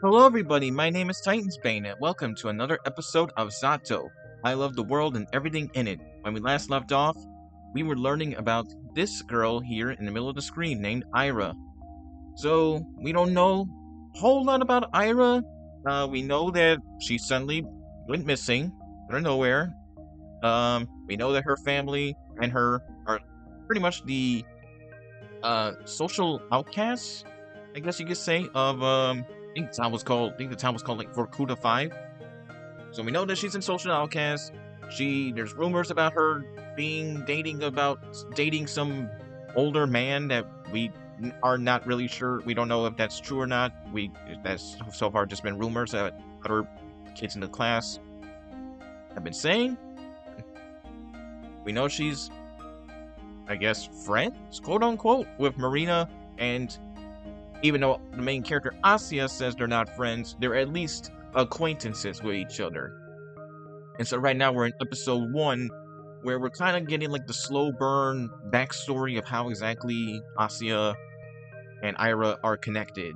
Hello everybody, my name is TitansBane and welcome to another episode of Z.A.T.O. I love the world and everything in it. When we last left off, we were learning about this girl here in the middle of the screen named Ira. So, we don't know a whole lot about Ira. We know that she suddenly went missing out of nowhere. We know that her family and her are pretty much the social outcasts, I guess you could say, of I think the town was called like Vorkuta 5. So we know that she's in social outcast. There's rumors about her dating some older man that we are not really sure. We don't know if that's true or not. That's so far just been rumors that other kids in the class have been saying. We know she's, I guess, friends, quote unquote, with Marina, and even though the main character Asya says they're not friends, they're at least acquaintances with each other. And so right now we're in episode 1, where we're kind of getting like the slow burn backstory of how exactly Asya and Ira are connected.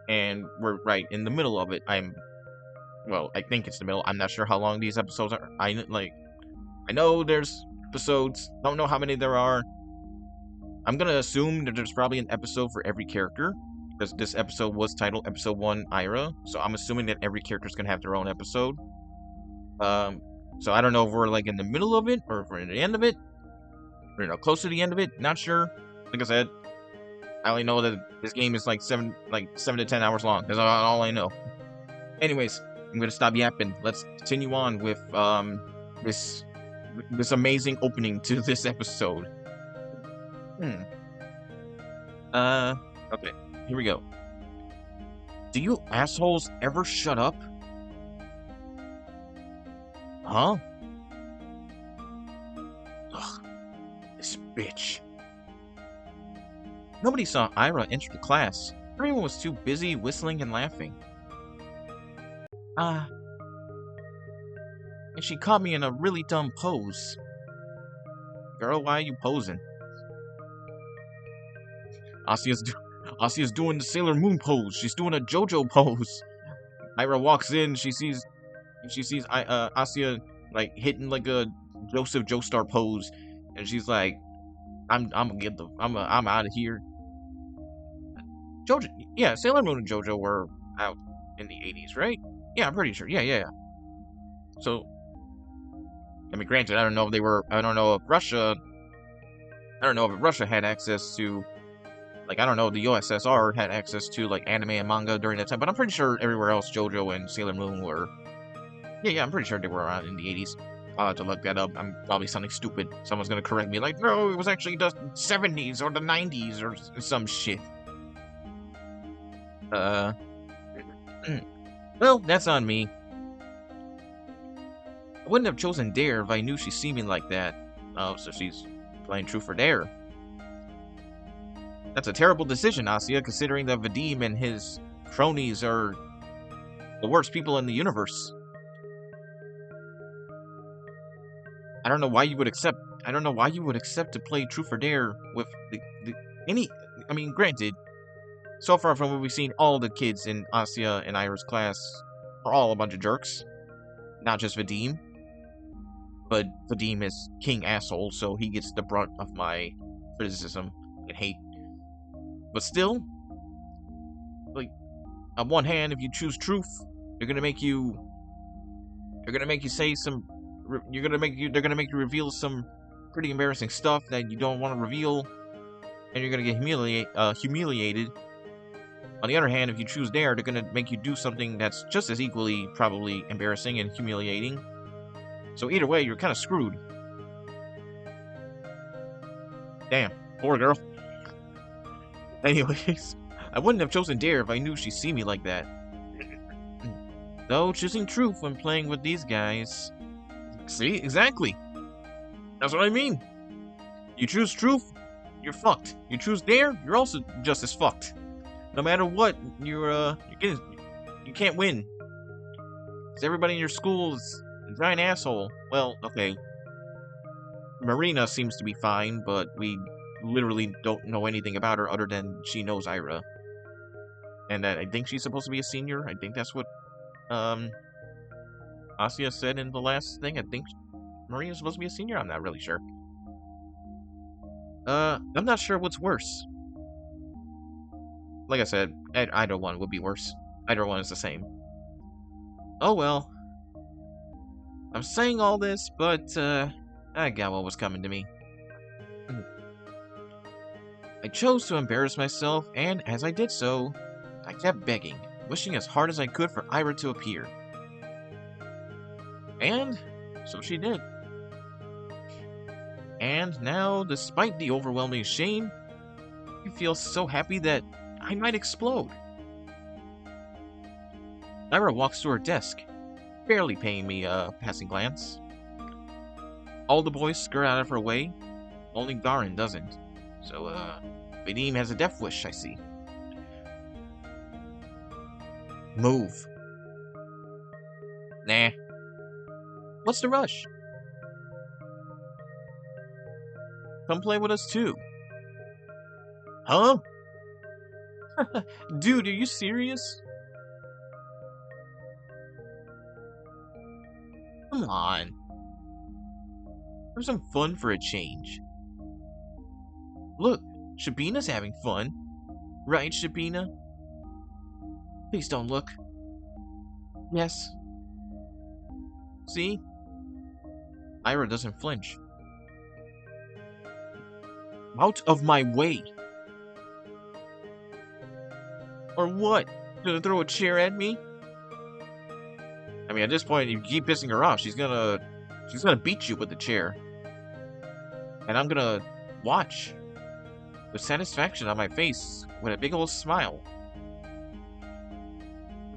And we're right in the middle of it. I think it's the middle. I'm not sure how long these episodes are. I know there's episodes. Don't know how many there are. I'm gonna assume that there's probably an episode for every character, because this episode was titled Episode 1 Ira, so I'm assuming that every character's gonna have their own episode. So I don't know if we're like in the middle of it, or if we're in the end of it, or close to the end of it, not sure. Like I said, I only know that this game is like 7 to 10 hours long. That's all I know. Anyways, I'm gonna stop yapping. Let's continue on with this amazing opening to this episode. Okay, here we go. Do you assholes ever shut up? Huh? Ugh, this bitch. Nobody saw Ira enter the class. Everyone was too busy whistling and laughing. And she caught me in a really dumb pose. Girl, why are you posing? Asya's doing the Sailor Moon pose. She's doing a JoJo pose. Ira walks in. She sees Asya like hitting like a Joseph Joestar pose, and she's like, I'm out of here. JoJo, yeah, Sailor Moon and JoJo were out in the 80s, right? Yeah, I'm pretty sure. Yeah. So, I mean, granted, I don't know if Russia had access to, like, I don't know, the USSR had access to, like, anime and manga during that time, but I'm pretty sure everywhere else JoJo and Sailor Moon were... Yeah, I'm pretty sure they were around in the 80s. I'll have to look that up. I'm probably sounding stupid. Someone's gonna correct me, like, no, it was actually the 70s or the 90s or some shit. Well, that's on me. I wouldn't have chosen Dare if I knew she'd see me like that. Oh, so she's playing Truth or Dare. That's a terrible decision, Asya, considering that Vadim and his cronies are the worst people in the universe. I don't know why you would accept to play Truth or Dare with I mean, granted, so far from what we've seen, all the kids in Asya and Ira's class are all a bunch of jerks. Not just Vadim. But Vadim is king asshole, so he gets the brunt of my criticism and hate. But still, like, on one hand, if you choose truth, they're gonna make you reveal some pretty embarrassing stuff that you don't want to reveal, and you're gonna get humiliated. On the other hand, if you choose Dare, they're gonna make you do something that's just as equally probably embarrassing and humiliating. So either way, you're kind of screwed. Damn, poor girl. Anyways, I wouldn't have chosen Dare if I knew she'd see me like that. Though, choosing truth when playing with these guys... See? Exactly. That's what I mean. You choose truth, you're fucked. You choose Dare, you're also just as fucked. No matter what, you can't win. Because everybody in your school is a giant asshole. Well, okay. Marina seems to be fine, but we literally don't know anything about her other than she knows Ira. and that I think she's supposed to be a senior. I think that's what Asya said in the last thing. I think Maria's supposed to be a senior. I'm not really sure. I'm not sure what's worse. Like I said, either one would be worse. Either one is the same. Oh well. I'm saying all this, but I got what was coming to me. I chose to embarrass myself, and as I did so, I kept begging, wishing as hard as I could for Ira to appear. And so she did. And now, despite the overwhelming shame, I feel so happy that I might explode. Ira walks to her desk, barely paying me a passing glance. All the boys skirt out of her way, only Garin doesn't. So, Vadim has a death wish, I see. Move. Nah. What's the rush? Come play with us too. Huh? Dude, are you serious? Come on. Have some fun for a change. Look, Shabina's having fun. Right, Shabina? Please don't look. Yes. See? Ira doesn't flinch. Out of my way! Or what? Gonna throw a chair at me? I mean, at this point, if you keep pissing her off, she's gonna beat you with the chair. And I'm gonna watch with satisfaction on my face with a big old smile.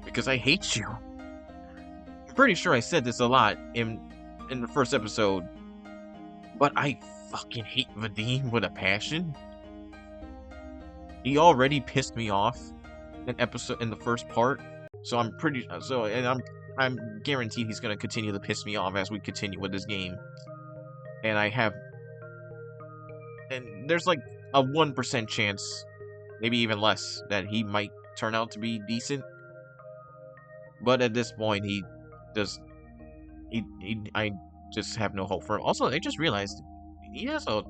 Because I hate you. I'm pretty sure I said this a lot in the first episode, but I fucking hate Vadim with a passion. He already pissed me off in the first part, so I'm guaranteed he's gonna continue to piss me off as we continue with this game. And there's like a 1% chance, maybe even less, that he might turn out to be decent. But at this point, I just have no hope for him. Also, I just realized he has I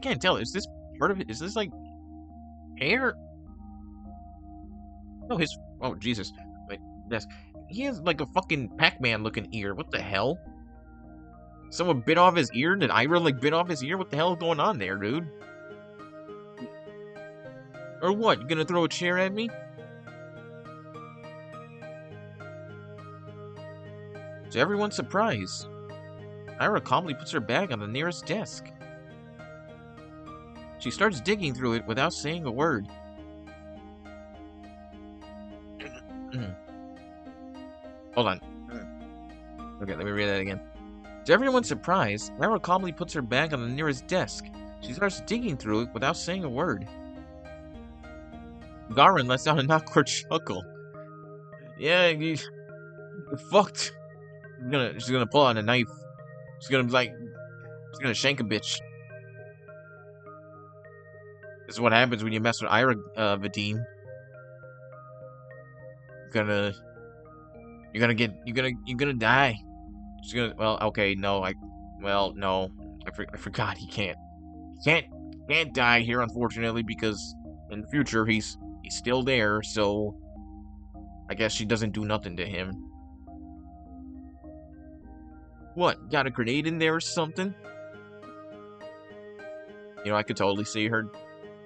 can't tell. Is this part of it? Is this like hair? No, oh Jesus! Wait, yes, he has like a fucking Pac-Man looking ear. What the hell? Someone bit off his ear? Did Ira like bit off his ear? What the hell is going on there, dude? Or what? You gonna throw a chair at me? To everyone's surprise, Ira calmly puts her bag on the nearest desk. She starts digging through it without saying a word. Hold on. Okay, let me read that again. To everyone's surprise, Ira calmly puts her bag on the nearest desk. She starts digging through it without saying a word. Garin lets out an awkward chuckle. Yeah, you're fucked. She's gonna pull out a knife. She's gonna shank a bitch. This is what happens when you mess with Ira, Vadim. You're gonna die. She's gonna, well, okay, no, no, I forgot he can't die here, unfortunately, because in the future he's still there, so I guess she doesn't do nothing to him. What, got a grenade in there or something? You know, I could totally see her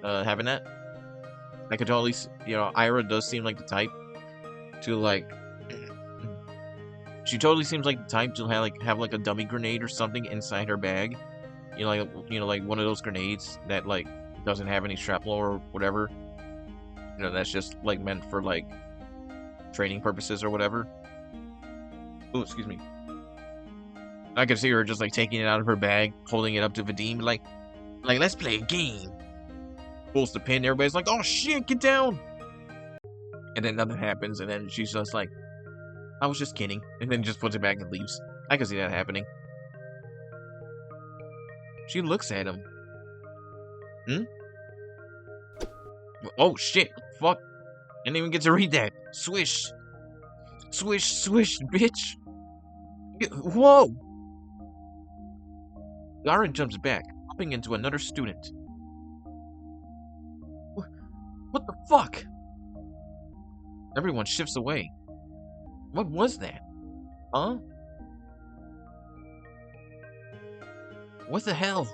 having that. I could totally, Ira does seem like the type to like. She totally seems like the type to have like a dummy grenade or something inside her bag. Like one of those grenades that like doesn't have any shrapnel or whatever. That's just like meant for like training purposes or whatever. Oh, excuse me. I can see her just like taking it out of her bag, holding it up to Vadim, like let's play a game. Pulls the pin, everybody's like, oh shit, get down. And then nothing happens, and then she's just like, I was just kidding, and then just puts it back and leaves. I can see that happening. She looks at him. Oh shit, what the fuck? I didn't even get to read that. Swish. Swish, swish, bitch. Whoa! Gara jumps back, hopping into another student. What the fuck? Everyone shifts away. What was that? Huh? What the hell?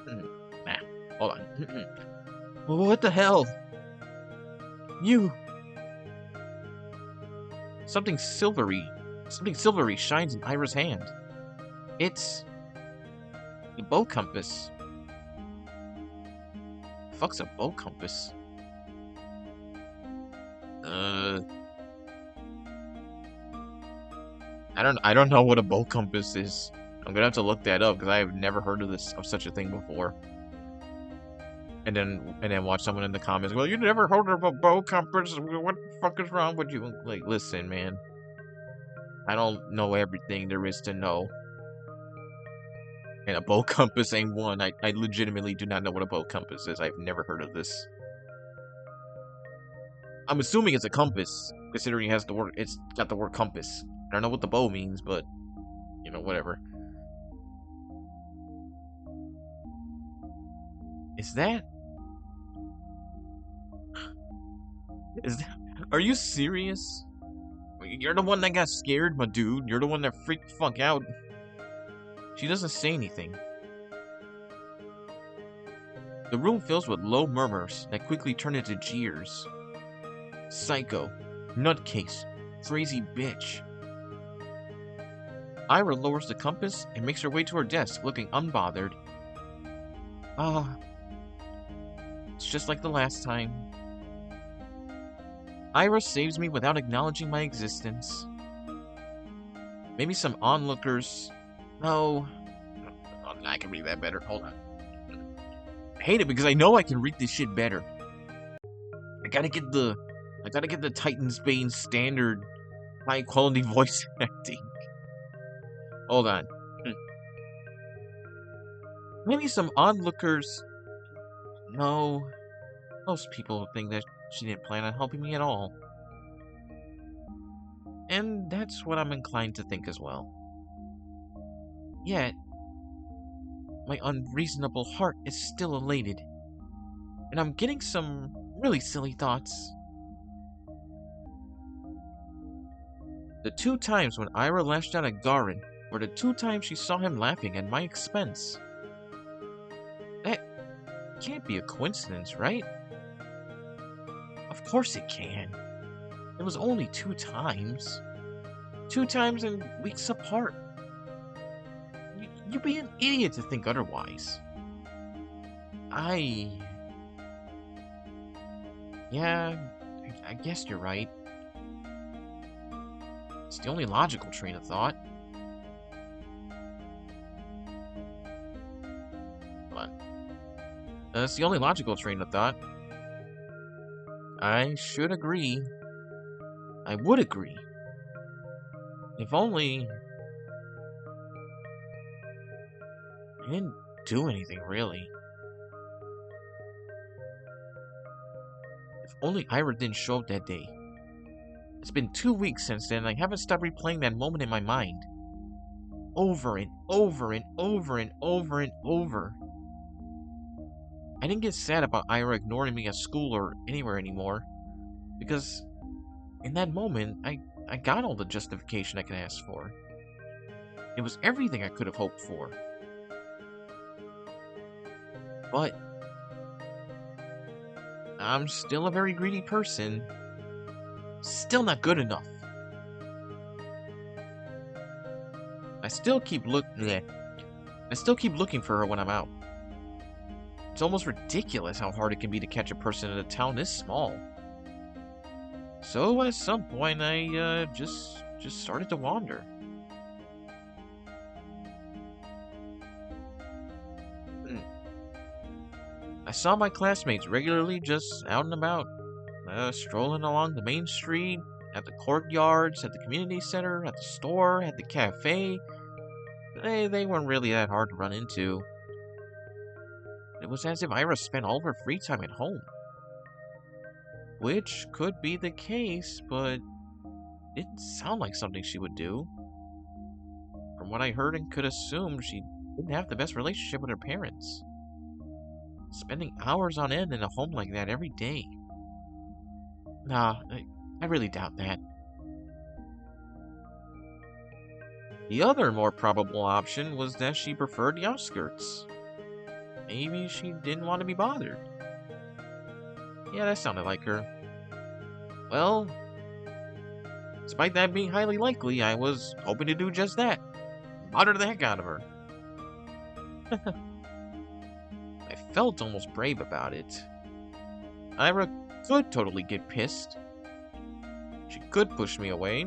Nah, hold on. What the hell? You... Something silvery shines in Ira's hand. It's... the bow compass. Fuck's a bow compass? I don't know what a bow compass is. I'm gonna have to look that up because I have never heard of such a thing before. And then watch someone in the comments, well, you never heard of a bow compass? What the fuck is wrong with you? Like, listen, man. I don't know everything there is to know. And a bow compass ain't one. I legitimately do not know what a bow compass is. I've never heard of this. I'm assuming it's a compass, considering it's got the word compass. I don't know what the bow means, but, you know, whatever. Is that... Are you serious? You're the one that got scared, my dude. You're the one that freaked the fuck out. She doesn't say anything. The room fills with low murmurs that quickly turn into jeers. Psycho. Nutcase. Crazy bitch. Ira lowers the compass and makes her way to her desk, looking unbothered. It's just like the last time. Ira saves me without acknowledging my existence. Maybe some onlookers... No. I can read that better. Hold on. I hate it because I know I can read this shit better. I gotta get the TitansBane standard high quality voice acting. Hold on. Maybe some onlookers... No. Most people think that she didn't plan on helping me at all. And that's what I'm inclined to think as well. Yet, my unreasonable heart is still elated. And I'm getting some really silly thoughts. The 2 times when Ira lashed out at Garin were the 2 times she saw him laughing at my expense. That can't be a coincidence, right? Of course it can. It was only 2 times. 2 times in weeks apart. You'd be an idiot to think otherwise. Yeah, I guess you're right. It's the only logical train of thought. Hold on. That's the only logical train of thought. I should agree. I would agree. If only... I didn't do anything, really. If only Ira didn't show up that day. It's been 2 weeks since then, and I haven't stopped replaying that moment in my mind. Over and over and over and over and over. I didn't get sad about Ira ignoring me at school or anywhere anymore. Because in that moment, I got all the justification I could ask for. It was everything I could have hoped for. But I'm still a very greedy person. Still not good enough. I still keep looking for her when I'm out. It's almost ridiculous how hard it can be to catch a person in a town this small. So at some point I just started to wander. I saw my classmates regularly just out and about, strolling along the main street, at the courtyards, at the community center, at the store, at the cafe. They weren't really that hard to run into. It was as if Ira spent all of her free time at home. Which could be the case, but it didn't sound like something she would do. From what I heard and could assume, she didn't have the best relationship with her parents. Spending hours on end in a home like that every day. Nah, I really doubt that. The other more probable option was that she preferred the outskirts. Maybe she didn't want to be bothered. Yeah, that sounded like her. Well, despite that being highly likely, I was hoping to do just that. Bother the heck out of her. I felt almost brave about it. Ira could totally get pissed. She could push me away.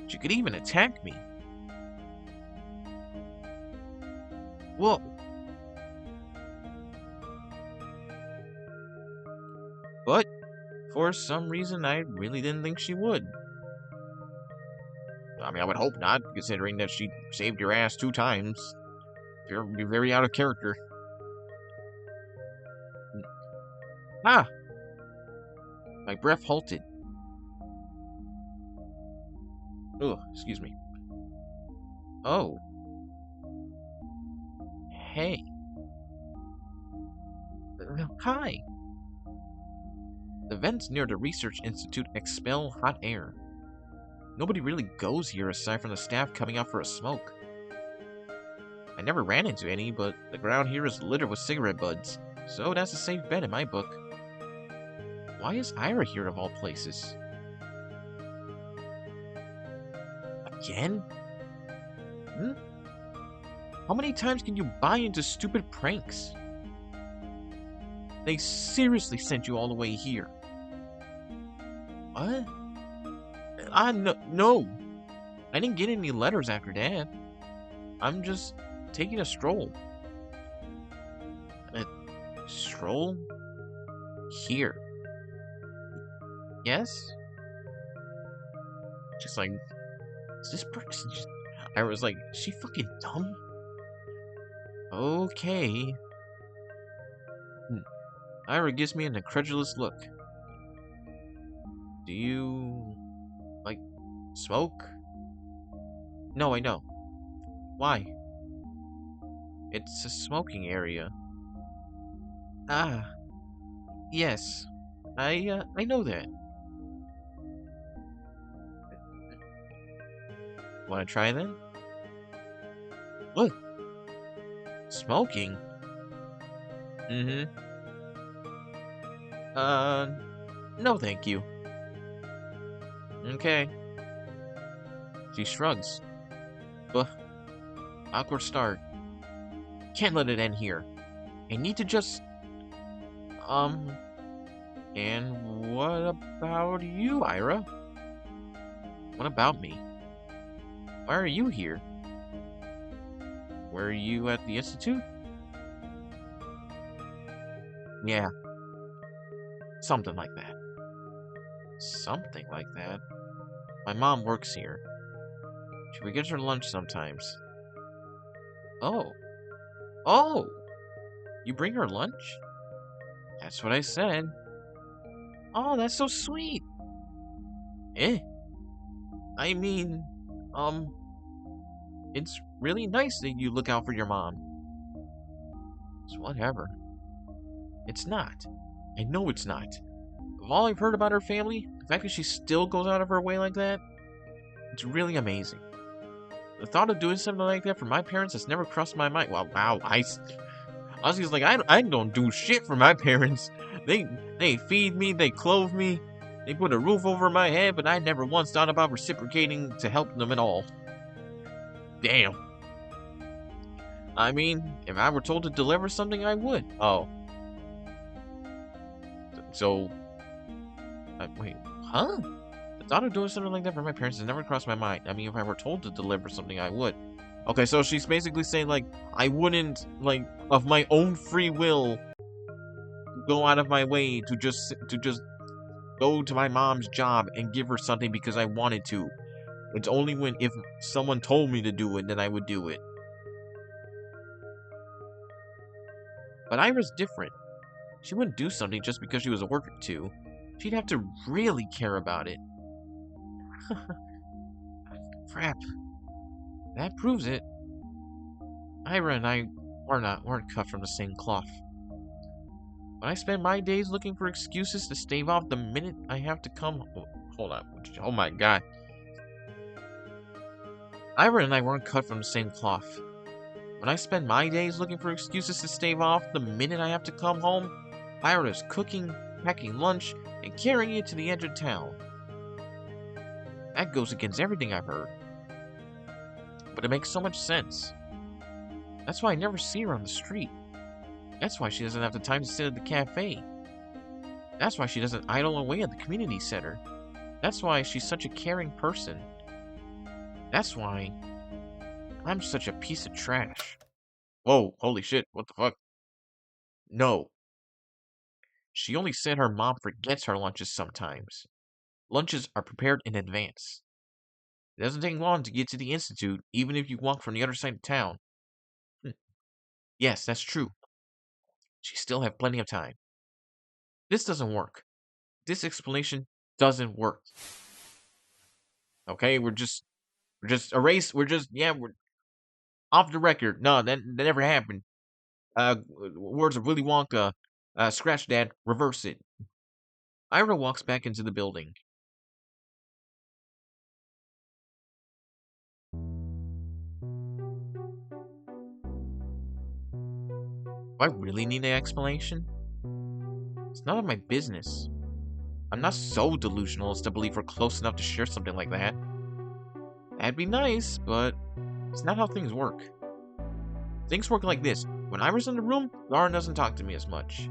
She could even attack me. Whoa. But, for some reason, I really didn't think she would. I mean, I would hope not, considering that she saved your ass 2 times. You're very out of character. Ah! My breath halted. Ugh, excuse me. Oh. Hey. Hi. The vents near the Research Institute expel hot air. Nobody really goes here aside from the staff coming out for a smoke. I never ran into any, but the ground here is littered with cigarette butts, so that's a safe bet in my book. Why is Ira here of all places? Again? How many times can you buy into stupid pranks? They seriously sent you all the way here. What? No. I didn't get any letters after that. I'm just taking a stroll. A stroll? Here. Yes? Just like, is this person just... I was like, is she fucking dumb? Okay. Ira gives me an incredulous look. Do you... like, smoke? No, I know. Why? It's a smoking area. Ah. Yes. I know that. Wanna try then? Look. Smoking? No thank you. Okay. She shrugs. Ugh. Awkward start. Can't let it end here. I need to just... And what about you, Ira? What about me? Why are you here? Were you at the Institute? Yeah. Something like that. Something like that? My mom works here. We get her lunch sometimes. Oh. Oh! You bring her lunch? That's what I said. Oh, that's so sweet. Eh? I mean, it's really nice that you look out for your mom. It's whatever. It's not. I know it's not. Of all I've heard about her family, the fact that she still goes out of her way like that, it's really amazing. The thought of doing something like that for my parents has never crossed my mind. Well, wow, I was like, I don't do shit for my parents. They feed me, they clothe me, they put a roof over my head, but I never once thought about reciprocating to help them at all. Damn. I mean, if I were told to deliver something, I would. Oh. So... wait, huh? The thought of doing something like that for my parents has never crossed my mind. I mean, if I were told to deliver something, I would. Okay, so she's basically saying, like, I wouldn't, like, of my own free will, go out of my way to just go to my mom's job and give her something because I wanted to. It's only if someone told me to do it, then I would do it. But Ira's different. She wouldn't do something just because she was a worker too. She'd have to really care about it. Crap. That proves it. Ira and I weren't cut from the same cloth. When I spend my days looking for excuses to stave off the minute I have to come... Hold on. Oh my god. Ira and I weren't cut from the same cloth. When I spend my days looking for excuses to stave off the minute I have to come home, Ira's cooking, packing lunch, and carrying it to the edge of town. That goes against everything I've heard. But it makes so much sense. That's why I never see her on the street. That's why she doesn't have the time to sit at the cafe. That's why she doesn't idle away at the community center. That's why she's such a caring person. That's why I'm such a piece of trash. Whoa, holy shit, what the fuck? No. She only said her mom forgets her lunches sometimes. Lunches are prepared in advance. It doesn't take long to get to the institute, even if you walk from the other side of town. Yes, that's true. She still have plenty of time. This doesn't work. This explanation doesn't work. Okay, we're off the record. No, that never happened. Words of Willy Wonka. Scratch that, reverse it. Ira walks back into the building. Do I really need an explanation? It's none of my business. I'm not so delusional as to believe we're close enough to share something like that. That'd be nice, but it's not how things work. Things work like this. When Ira's in the room, Laura doesn't talk to me as much.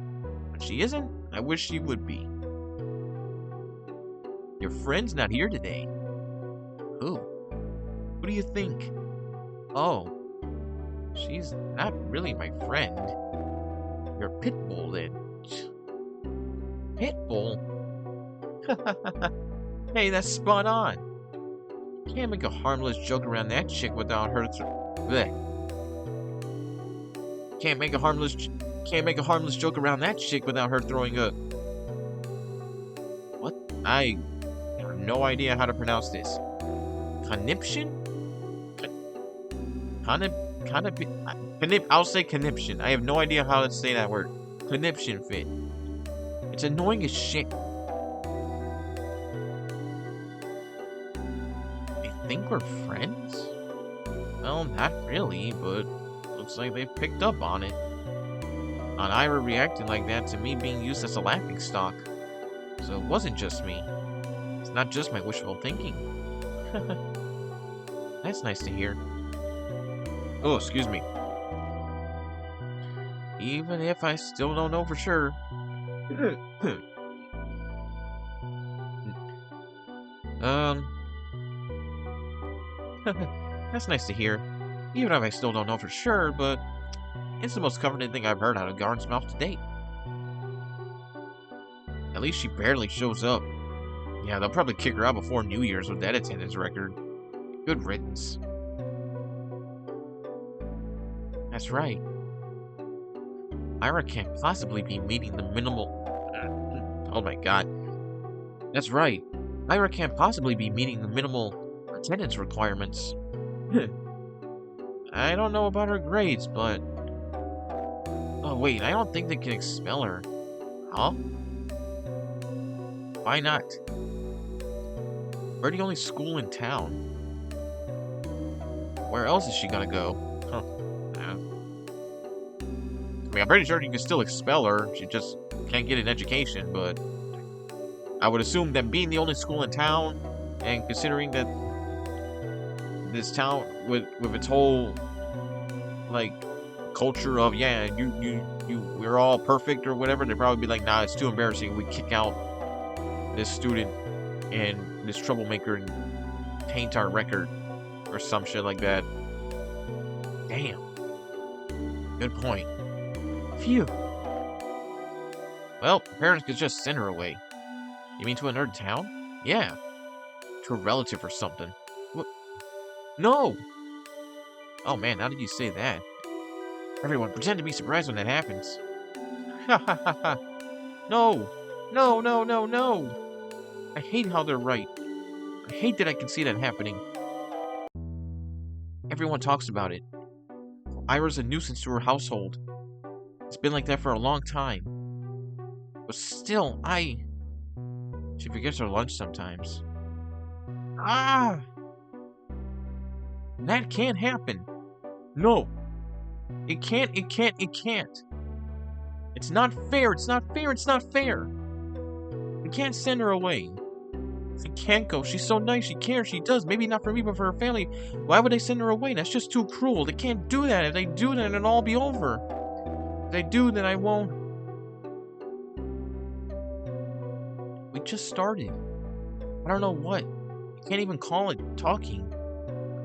When she isn't, I wish she would be. Your friend's not here today. Who? Who do you think? Oh, she's not really my friend. You're Pitbull, then. Pitbull? Hey, that's spot on. Can't make a harmless joke around that chick without her Can't make a harmless joke around that chick without her throwing a... What? I have no idea how to pronounce this. Conniption? I'll say conniption. I have no idea how to say that word. Conniption fit. It's annoying as shit. They think we're friends? Well, not really, but looks like they picked up on it. On Ira reacting like that to me being used as a laughingstock. So it wasn't just me. It's not just my wishful thinking. That's nice to hear. Oh, excuse me. Even if I still don't know for sure. That's nice to hear. Even if I still don't know for sure, but it's the most comforting thing I've heard out of Garn's mouth to date. At least she barely shows up. Yeah, they'll probably kick her out before New Year's with that attendance record. Good riddance. That's right. Ira can't possibly be meeting the minimal... Oh my god. That's right. Ira can't possibly be meeting the minimal attendance requirements. I don't know about her grades, but... Oh wait, I don't think they can expel her. Huh? Why not? We're the only school in town. Where else is she gonna go? Huh. I mean, I'm pretty sure you can still expel her. She just can't get an education, but... I would assume that being the only school in town, and considering that this town, with its whole, like, culture of, yeah, we're all perfect or whatever, they'd probably be like, nah, it's too embarrassing. We kick out this student and this troublemaker and taint our record or some shit like that. Damn. Good point. Phew. Well, parents could just send her away. You mean to another town? Yeah. To a relative or something. What? No! Oh man, how did you say that? Everyone, pretend to be surprised when that happens. Ha ha ha ha. No! No, no, no, no! I hate how they're right. I hate that I can see that happening. Everyone talks about it. Ira's a nuisance to her household. It's been like that for a long time. But still, She forgets her lunch sometimes. Ah! That can't happen. No! It can't, it can't, it can't. It's not fair, it's not fair, it's not fair! We can't send her away. She can't go. She's so nice. She cares. She does. Maybe not for me, but for her family. Why would they send her away? That's just too cruel. They can't do that. If they do, then it'll all be over. If they do, then I won't. We just started. I don't know what. I can't even call it talking.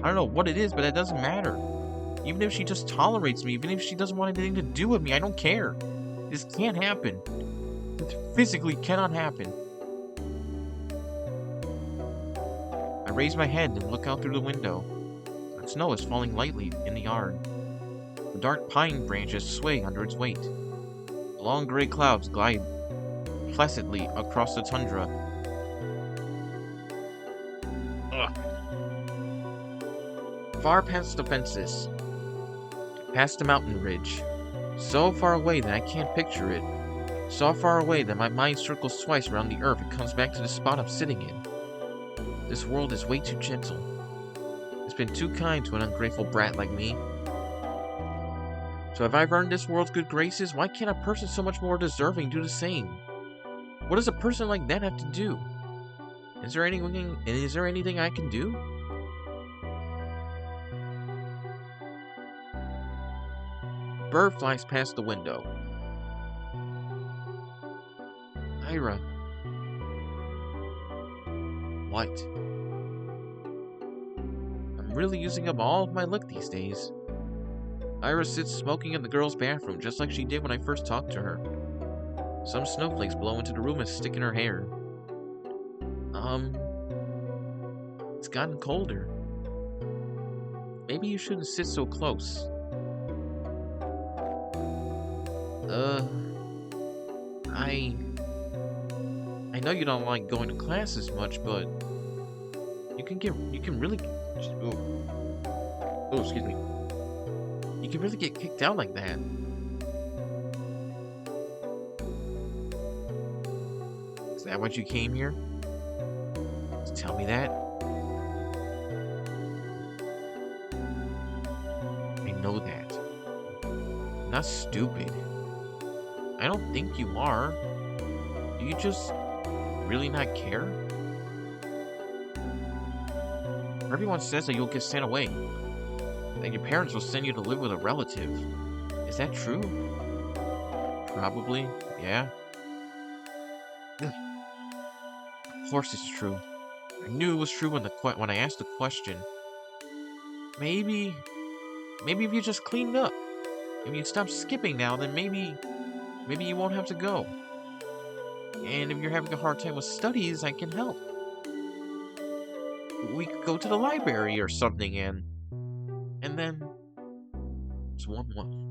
I don't know what it is, but that doesn't matter. Even if she just tolerates me, even if she doesn't want anything to do with me, I don't care. This can't happen. It physically cannot happen. I raise my head and look out through the window. The snow is falling lightly in the yard. The dark pine branches sway under its weight. The long gray clouds glide placidly across the tundra. Ugh. Far past the fences, past the mountain ridge, so far away that I can't picture it, so far away that my mind circles twice around the earth and comes back to the spot I'm sitting in. This world is way too gentle. It's been too kind to an ungrateful brat like me. So if I've earned this world's good graces, why can't a person so much more deserving do the same? What does a person like that have to do? Is there anything I can do? A bird flies past the window. Ira. What? I'm really using up all of my luck these days. Ira sits smoking in the girl's bathroom just like she did when I first talked to her. Some snowflakes blow into the room and stick in her hair. It's gotten colder. Maybe you shouldn't sit so close. I know you don't like going to class as much, but you can really excuse me. You can really get kicked out like that. Is that what you came here to tell me that? I know that. I'm not stupid. I don't think you are. Do you just really not care? Everyone says that you'll get sent away. That your parents will send you to live with a relative. Is that true? Probably, yeah. Ugh. Of course it's true. I knew it was true when I asked the question. Maybe if you just cleaned up. If you stop skipping now, then maybe you won't have to go. And if you're having a hard time with studies, I can help. We could go to the library or something and then it's 1-1.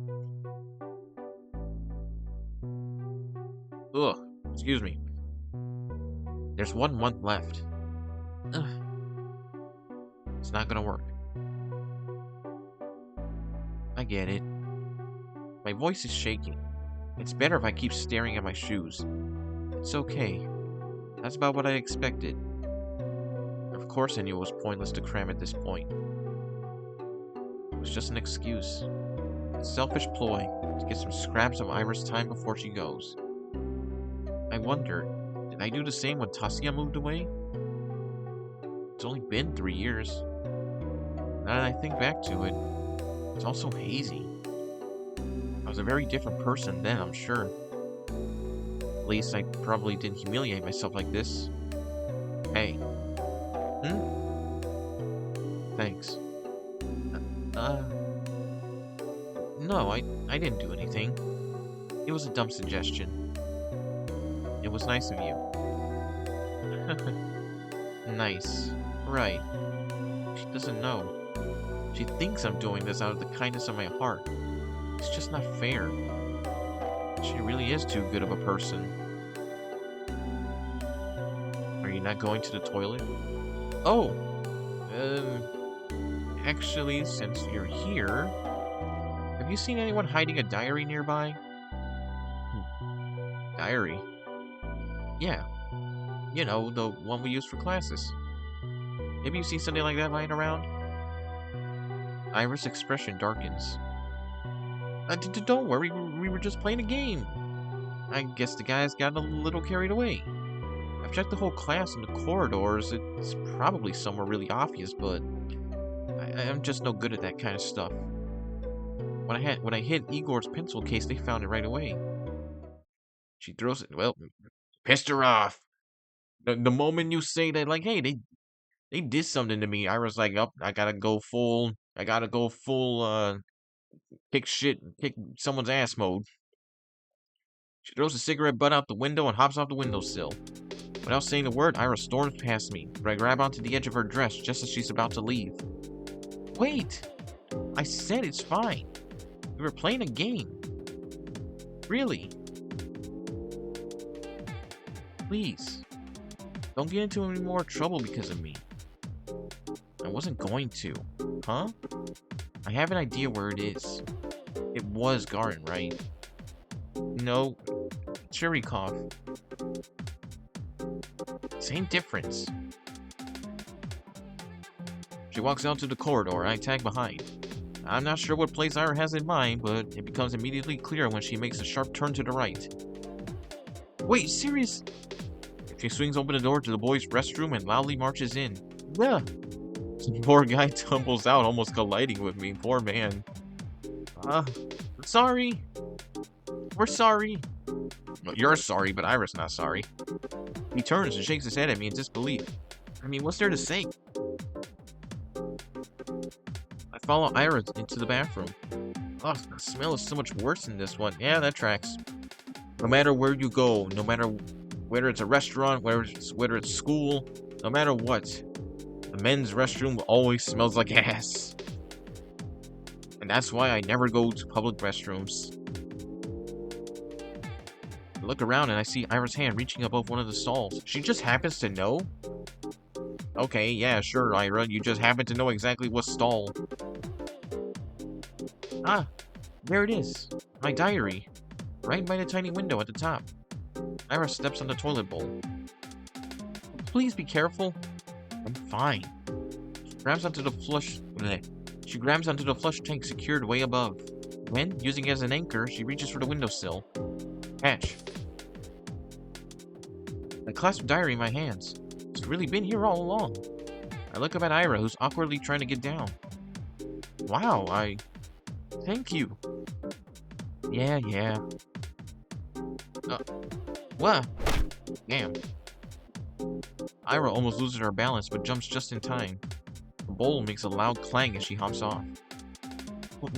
Ugh, excuse me. There's 1 month left. Ugh. It's not gonna work. I get it. My voice is shaking. It's better if I keep staring at my shoes. It's okay. That's about what I expected. Of course I knew it was pointless to cram at this point. It was just an excuse. A selfish ploy to get some scraps of Ira's time before she goes. I wondered, did I do the same when Tasia moved away? It's only been 3 years. Now that I think back to it, it's also hazy. I was a very different person then, I'm sure. At least I probably didn't humiliate myself like this. Hey. Thanks. No, I didn't do anything. It was a dumb suggestion. It was nice of you. Nice. Right. She doesn't know. She thinks I'm doing this out of the kindness of my heart. It's just not fair. She really is too good of a person. you not going to the toilet? Oh, actually, since you're here, have you seen anyone hiding a diary nearby? Diary? Yeah, you know, the one we use for classes. Have you seen something like that lying around? Iris' expression darkens. Don't worry, we were just playing a game. I guess the guys got a little carried away. I've checked the whole class in the corridors. It's probably somewhere really obvious, but I'm just no good at that kind of stuff. When I hit Igor's pencil case, they found it right away. She throws it. Well, pissed her off. The moment you say that, like, hey, they did something to me, Ira's like, oh, I gotta go full, kick someone's ass mode. She throws the cigarette butt out the window and hops off the windowsill. Without saying a word, Ira storms past me, but I grab onto the edge of her dress just as she's about to leave. Wait! I said it's fine. We were playing a game. Really? Please. Don't get into any more trouble because of me. I wasn't going to. Huh? I have an idea where it is. It was Garin, right? No. Chirikov. Same difference. She walks out to the corridor, and I tag behind. I'm not sure what place Ira has in mind, but it becomes immediately clear when she makes a sharp turn to the right. Wait, serious? She swings open the door to the boys' restroom and loudly marches in. Yeah. The poor guy tumbles out, almost colliding with me. Poor man. Sorry. We're sorry. Well, you're sorry, but Ira's not sorry. He turns and shakes his head at me in disbelief. I mean, what's there to say? I follow Ira into the bathroom. Ugh, the smell is so much worse than this one. Yeah, that tracks. No matter where you go, no matter whether it's a restaurant, whether it's school, no matter what, the men's restroom always smells like ass. And that's why I never go to public restrooms. I look around and I see Ira's hand reaching above one of the stalls. She just happens to know? Okay, yeah, sure, Ira. You just happen to know exactly what stall. Ah, there it is. My diary. Right by the tiny window at the top. Ira steps on the toilet bowl. Please be careful. I'm fine. She grabs onto the flush tank secured way above. Then, using it as an anchor, she reaches for the windowsill. Catch. I clasp the diary in my hands. It's really been here all along. I look up at Ira, who's awkwardly trying to get down. Wow, thank you. Yeah. What? Damn. Ira almost loses her balance, but jumps just in time. The bowl makes a loud clang as she hops off.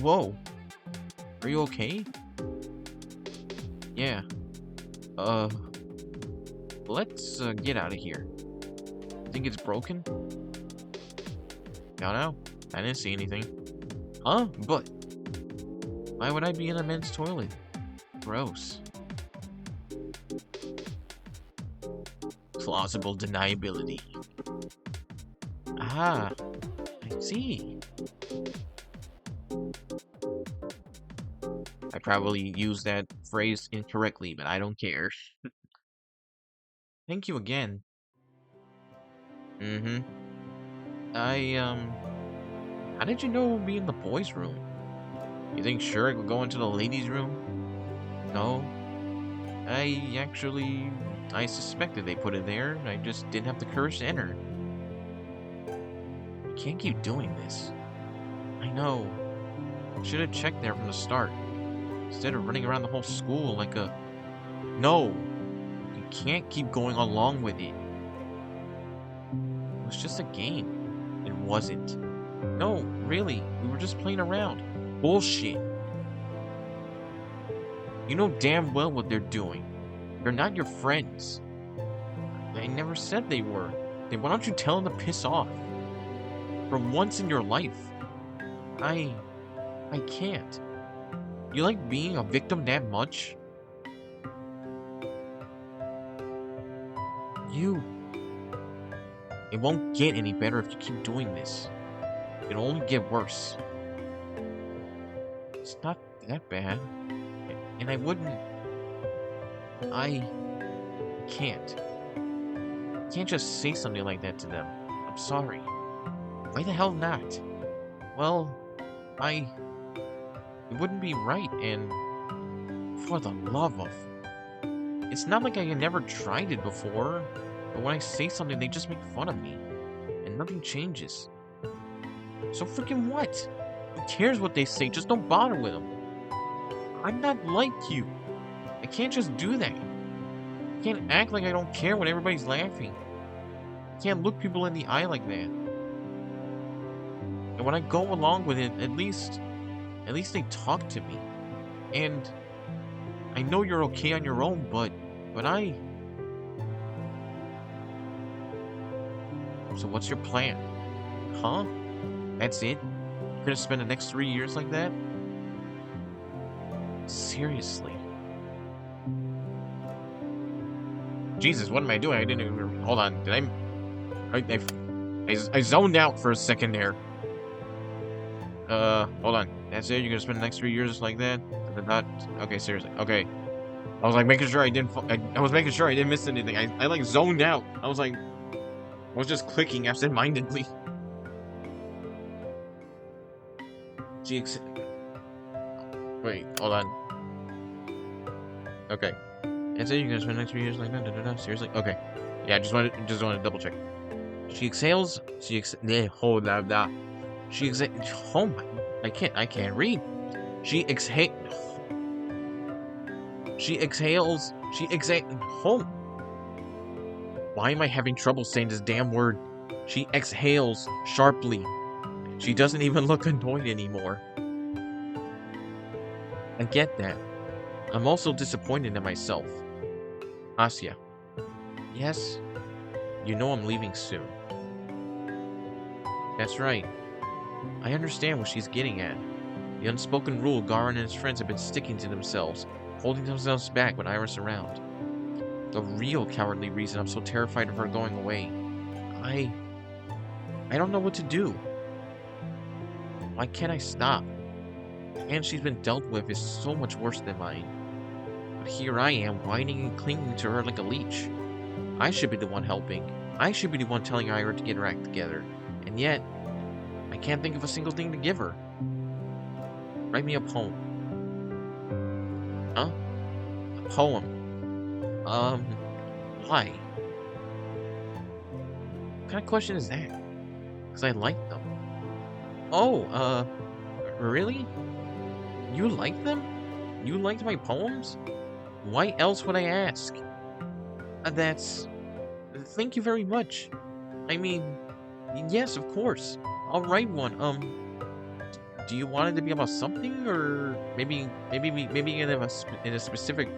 Whoa. Are you okay? Yeah. Let's get out of here. Think it's broken? No. I didn't see anything. Huh? But why would I be in a men's toilet? Gross. Plausible deniability. Ah, I see. I probably used that phrase incorrectly, but I don't care. Thank you again. How did you know we'll be in the boys' room? You think Shurik would go into the ladies' room? No. I suspected they put it there. I just didn't have the courage to enter. You can't keep doing this. I know. I should have checked there from the start. Instead of running around the whole school like a... No! You can't keep going along with it. It was just a game. It wasn't. No, really. We were just playing around. Bullshit. You know damn well what they're doing. They're not your friends. I never said they were. Then why don't you tell them to piss off? For once in your life. I can't. You like being a victim that much? You It won't get any better if you keep doing this. It'll only get worse. It's not that bad. And I wouldn't... I can't. I can't just say something like that to them. I'm sorry. Why the hell not? Well, it wouldn't be right, and for the love of... It's not like I had never tried it before, but when I say something, they just make fun of me, and nothing changes. So freaking what? Who cares what they say? Just don't bother with them. I'm not like you. I can't just do that. I can't act like I don't care when everybody's laughing. I can't look people in the eye like that. And when I go along with it, at least they talk to me. And I know you're okay on your own, but I... So what's your plan? Huh? That's it? You're gonna spend the next 3 years like that? Seriously? Jesus, what am I doing? I didn't even... Hold on, did I zoned out for a second there. Hold on. That's it? You're gonna spend the next 3 years like that? Okay, seriously. Okay. I was like making sure I didn't... I was making sure I didn't miss anything. I like zoned out. I was like... I was just clicking absentmindedly. Wait, hold on. Okay. That's it? You're gonna spend the next 3 years like that? Seriously? Okay. Yeah, I just wanted to double check. She exhales. Hold on. She exhales. Oh my! I can't read. She exhales. Oh. Why am I having trouble saying this damn word? She exhales sharply. She doesn't even look annoyed anymore. I get that. I'm also disappointed in myself. Asya. Yes? You know I'm leaving soon. That's right. I understand what she's getting at. The unspoken rule Garin and his friends have been sticking to themselves, holding themselves back when Iris around. The real cowardly reason I'm so terrified of her going away. I don't know what to do. Why can't I stop? The hand she's been dealt with is so much worse than mine. But here I am, whining and clinging to her like a leech. I should be the one helping. I should be the one telling Iris to get her act together. And yet, I can't think of a single thing to give her. Write me a poem. Huh? A poem. Why? What kind of question is that? Because I like them. Oh, really? You like them? You liked my poems? Why else would I ask? Thank you very much. I mean, yes, of course. I'll write one. Do you want it to be about something, or maybe in a specific...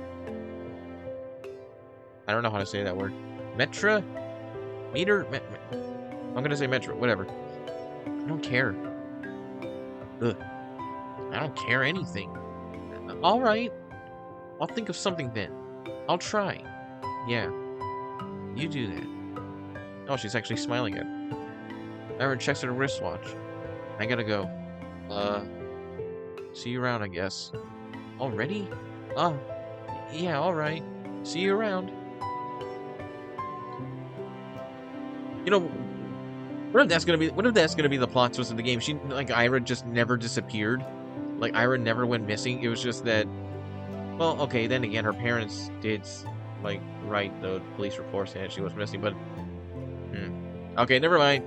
I don't know how to say that word. Metra? Meter? I'm gonna say Metra, whatever. I don't care. Ugh. I don't care anything. Alright. I'll think of something then. I'll try. Yeah. You do that. Oh, she's actually smiling at me. Erin checks her wristwatch. I gotta go. See you around, I guess. Already? Yeah, alright. See you around. You know, what if that's gonna be the plot twist of the game? She, like, Ira just never disappeared. Like, Ira never went missing. It was just that, well, okay, then again, her parents did, like, write the police report saying that she was missing, but, okay, never mind.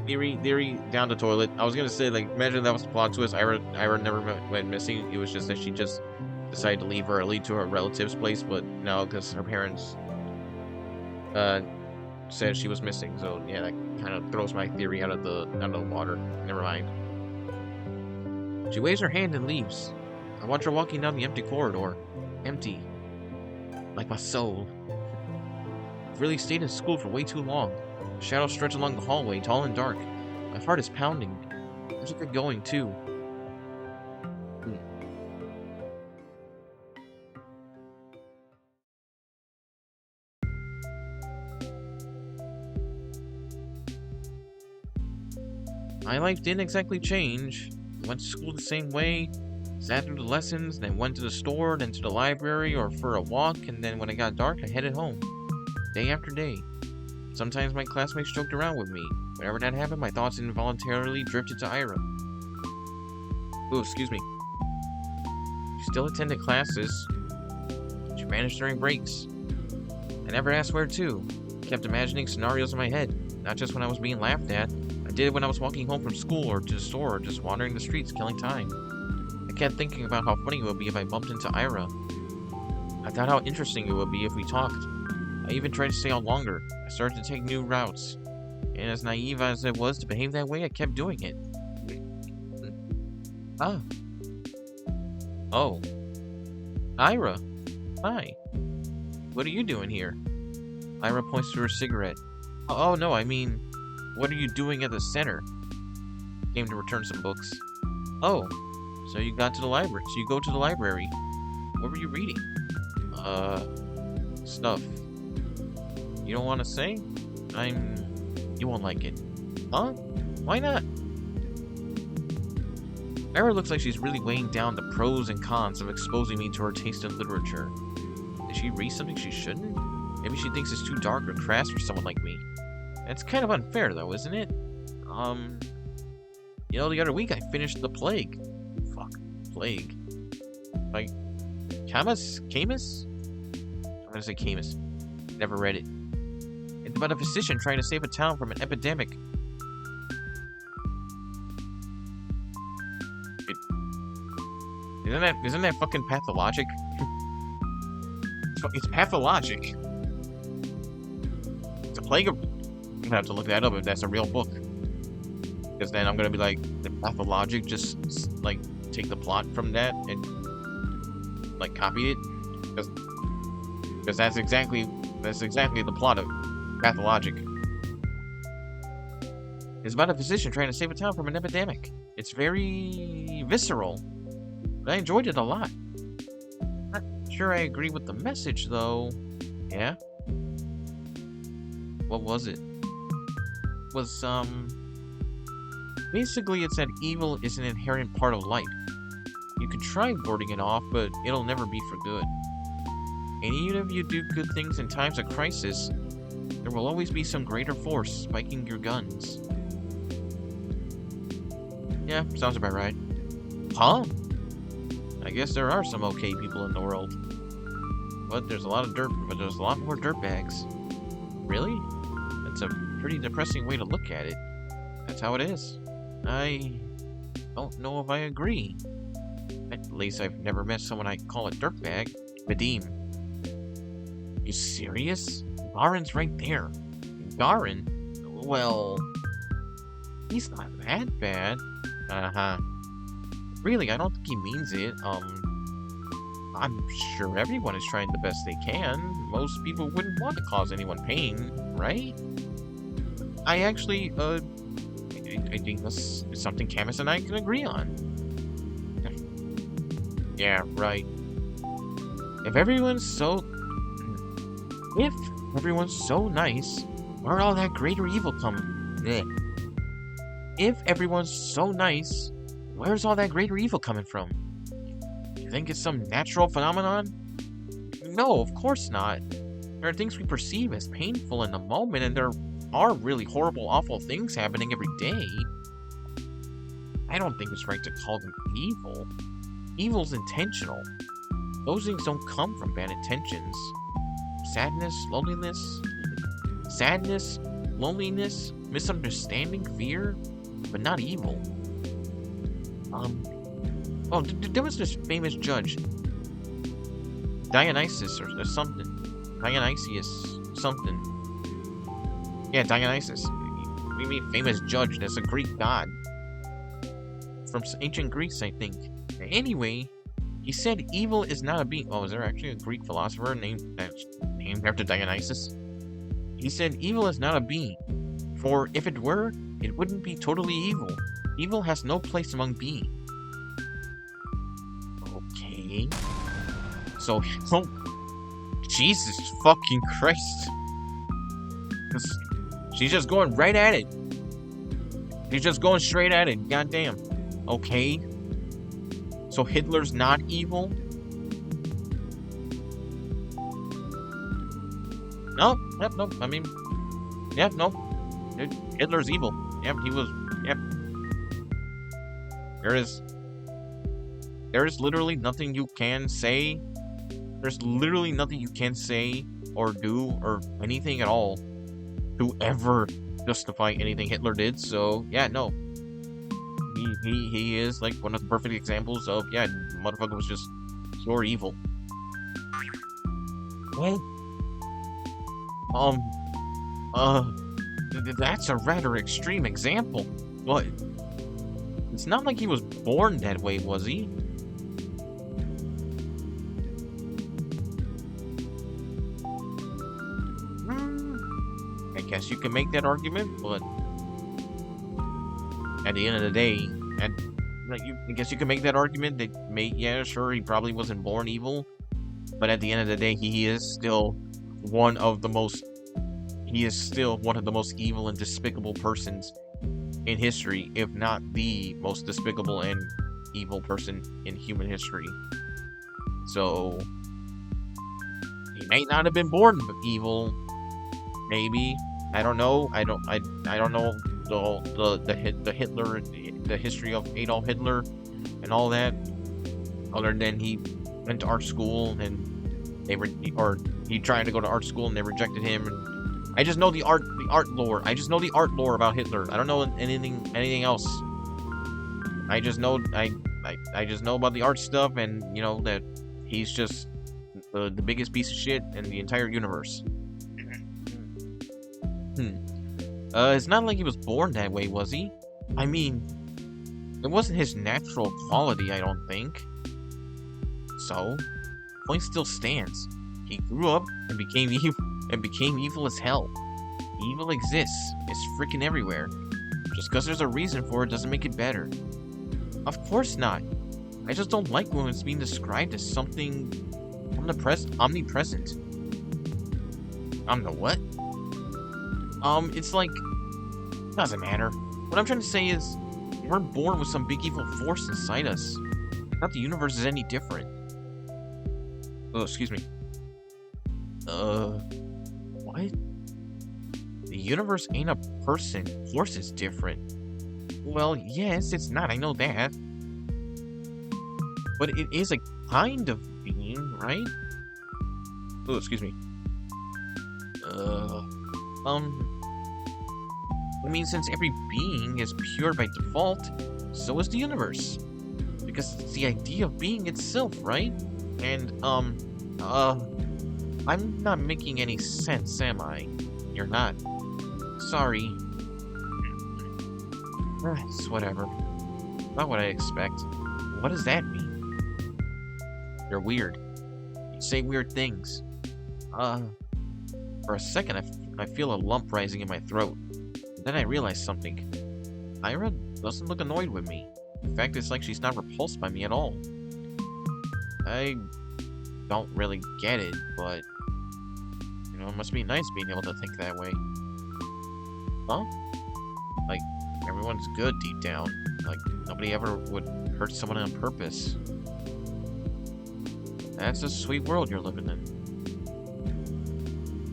Theory down the toilet. I was gonna say, like, imagine that was the plot twist. Ira never went missing. It was just that she just decided to leave early to her relative's place, but no, because her parents, said she was missing. So yeah, that kind of throws my theory out of the water. Never mind. She waves her hand and leaves. I watch her walking down the empty corridor. Empty. Like my soul. I've really stayed in school for way too long. The shadows stretch along the hallway, tall and dark. My heart is pounding. I should get going, too. My life didn't exactly change. Went to school the same way, sat through the lessons, then went to the store, then to the library or for a walk, and then when it got dark, I headed home. Day after day. Sometimes my classmates joked around with me. Whenever that happened, my thoughts involuntarily drifted to Ira. Ooh, excuse me. She still attended classes. She vanished during breaks. I never asked where to. Kept imagining scenarios in my head, not just when I was being laughed at. I did it when I was walking home from school or to the store or just wandering the streets killing time. I kept thinking about how funny it would be if I bumped into Ira. I thought how interesting it would be if we talked. I even tried to stay out longer. I started to take new routes. And as naive as it was to behave that way, I kept doing it. Ah. Oh. Ira. Hi. What are you doing here? Ira points to her cigarette. Oh no, I mean, what are you doing at the center? Came to return some books. Oh, so you got to the library. So you go to the library. What were you reading? Stuff. You don't want to say? You won't like it. Huh? Why not? Ira looks like she's really weighing down the pros and cons of exposing me to her taste in literature. Did she read something she shouldn't? Maybe she thinks it's too dark or crass for someone like me. That's kind of unfair, though, isn't it? You know, the other week I finished The Plague. Fuck. Plague. Like, Camus? I'm gonna say Camus. Never read it. It's about a physician trying to save a town from an epidemic. Isn't that fucking pathologic? It's pathologic. It's a plague of... I'm gonna have to look that up if that's a real book. Because then I'm gonna be like, the pathologic just, like, take the plot from that and, like, copy it. Because that's exactly the plot of pathologic. It's about a physician trying to save a town from an epidemic. It's very visceral. But I enjoyed it a lot. Not sure I agree with the message, though. Yeah? What was it? Basically it's that evil is an inherent part of life. You can try warding it off, but it'll never be for good. And even if you do good things in times of crisis, there will always be some greater force spiking your guns. Yeah, sounds about right. Huh? I guess there are some okay people in the world. But there's a lot more dirtbags. Really? That's a pretty depressing way to look at it. That's how it is. I don't know if I agree. At least I've never met someone I'd call a dirtbag. Vadim. You serious? Garen's right there. Garen? Well... he's not that bad. Uh-huh. Really, I don't think he means it. I'm sure everyone is trying the best they can. Most people wouldn't want to cause anyone pain, right? I actually, I think that's something Camus and I can agree on. Yeah, right. If everyone's so nice, where all that greater evil come? If everyone's so nice, where's all that greater evil coming from? You think it's some natural phenomenon? No, of course not. There are things we perceive as painful in the moment, and there are really horrible, awful things happening every day. I don't think it's right to call them evil. Evil's intentional. Those things don't come from bad intentions. Sadness, loneliness, misunderstanding, fear, but not evil. Oh, there was this famous judge, Dionysus or something. Dionysius something. Yeah, Dionysus. We mean famous judge. That's a Greek god from ancient Greece, I think. Anyway, he said evil is not a being. Oh, is there actually a Greek philosopher named after Dionysus? He said evil is not a being, for if it were, it wouldn't be totally evil. Evil has no place among beings. Okay. So, Jesus fucking Christ. She's just going right at it. He's just going straight at it. Goddamn. Okay. So Hitler's not evil? No. Yep. No. I mean, yeah. No. Hitler's evil. Yep. He was. Yep. There is literally nothing you can say. There's literally nothing you can say or do or anything at all to ever justify anything Hitler did. So yeah, no. He is like one of the perfect examples of, yeah, motherfucker was just pure evil. Well, that's a rather extreme example. But it's not like he was born that way, was he? I guess you can make that argument, but at the end of the day, I guess you can make that argument that yeah, sure, he probably wasn't born evil, but at the end of the day, he is still one of the most evil and despicable persons in history, if not the most despicable and evil person in human history. So he may not have been born evil. Maybe, I don't know. I don't know the history of Adolf Hitler and all that. Other than he went to art school and he tried to go to art school and they rejected him. And I just know the art lore. I just know the art lore about Hitler. I don't know anything else. I just know I just know about the art stuff, and you know that he's just the biggest piece of shit in the entire universe. It's not like he was born that way, was he? I mean, it wasn't his natural quality, I don't think. So, point still stands. He grew up and became evil as hell. Evil exists. It's freaking everywhere. Just because there's a reason for it doesn't make it better. Of course not. I just don't like when it's being described as something omnipresent. What? It's like, doesn't matter. What I'm trying to say is, we weren't born with some big evil force inside us. Not the universe is any different. Oh, excuse me. What? The universe ain't a person. Force is different. Well, yes, it's not. I know that. But it is a kind of being, right? Oh, excuse me. I mean, since every being is pure by default, so is the universe. Because it's the idea of being itself, right? And, I'm not making any sense, am I? You're not. Sorry. It's whatever. Not what I expect. What does that mean? You're weird. You say weird things. For a second, I feel a lump rising in my throat. Then I realize something. Ira doesn't look annoyed with me. In fact, it's like she's not repulsed by me at all. I don't really get it, but you know, it must be nice being able to think that way. Huh? Like, everyone's good deep down. Like, nobody ever would hurt someone on purpose. That's a sweet world you're living in.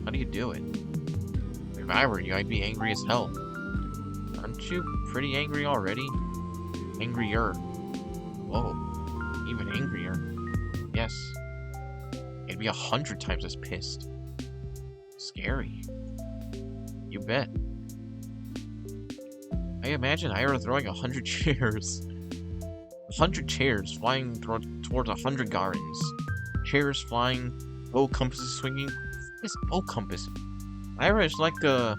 How do you do it? If I were you, I'd be angry as hell. Aren't you pretty angry already? Angrier. Whoa. Even angrier. Yes. It'd be 100 times as pissed. Scary. You bet. I imagine Ira throwing 100 chairs. 100 chairs flying towards 100 gardens. Chairs flying, bow compasses swinging. This bow compass. Ira is like a...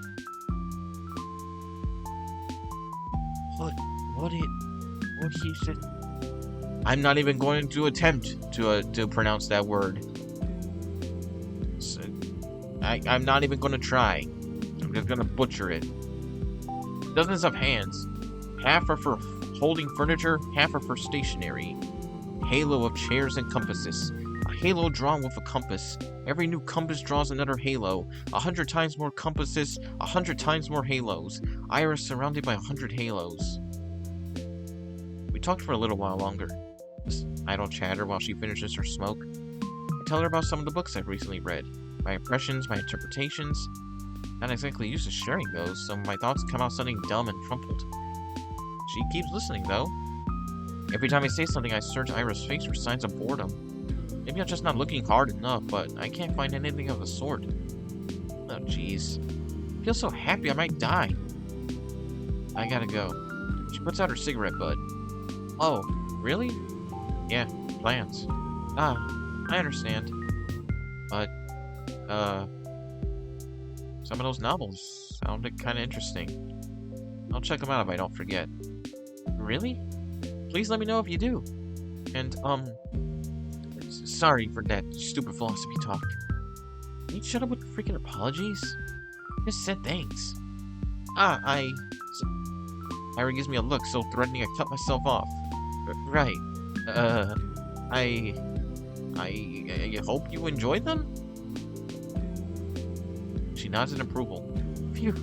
What he said? I'm not even going to attempt to pronounce that word. So, I'm not even going to try. I'm just going to butcher it. Dozens of hands. Half are for holding furniture, half are for stationery. Halo of chairs and compasses. A halo drawn with a compass. Every new compass draws another halo. 100 times more compasses, 100 times more halos. Iris surrounded by 100 halos. We talked for a little while longer. Just idle chatter while she finishes her smoke. I tell her about some of the books I've recently read. My impressions, my interpretations. Not exactly used to sharing those, so my thoughts come out sounding dumb and crumpled. She keeps listening, though. Every time I say something, I search Ira's face for signs of boredom. Maybe I'm just not looking hard enough, but I can't find anything of the sort. Oh, jeez. I feel so happy I might die. I gotta go. She puts out her cigarette butt. Oh, really? Yeah, plans. Ah, I understand. But, some of those novels sounded kinda interesting. I'll check them out if I don't forget. Really? Please let me know if you do. And, sorry for that stupid philosophy talk. Can you shut up with the freaking apologies? Just said thanks. Ira gives me a look so threatening I cut myself off. Right. I hope you enjoyed them? She nods in approval. Phew.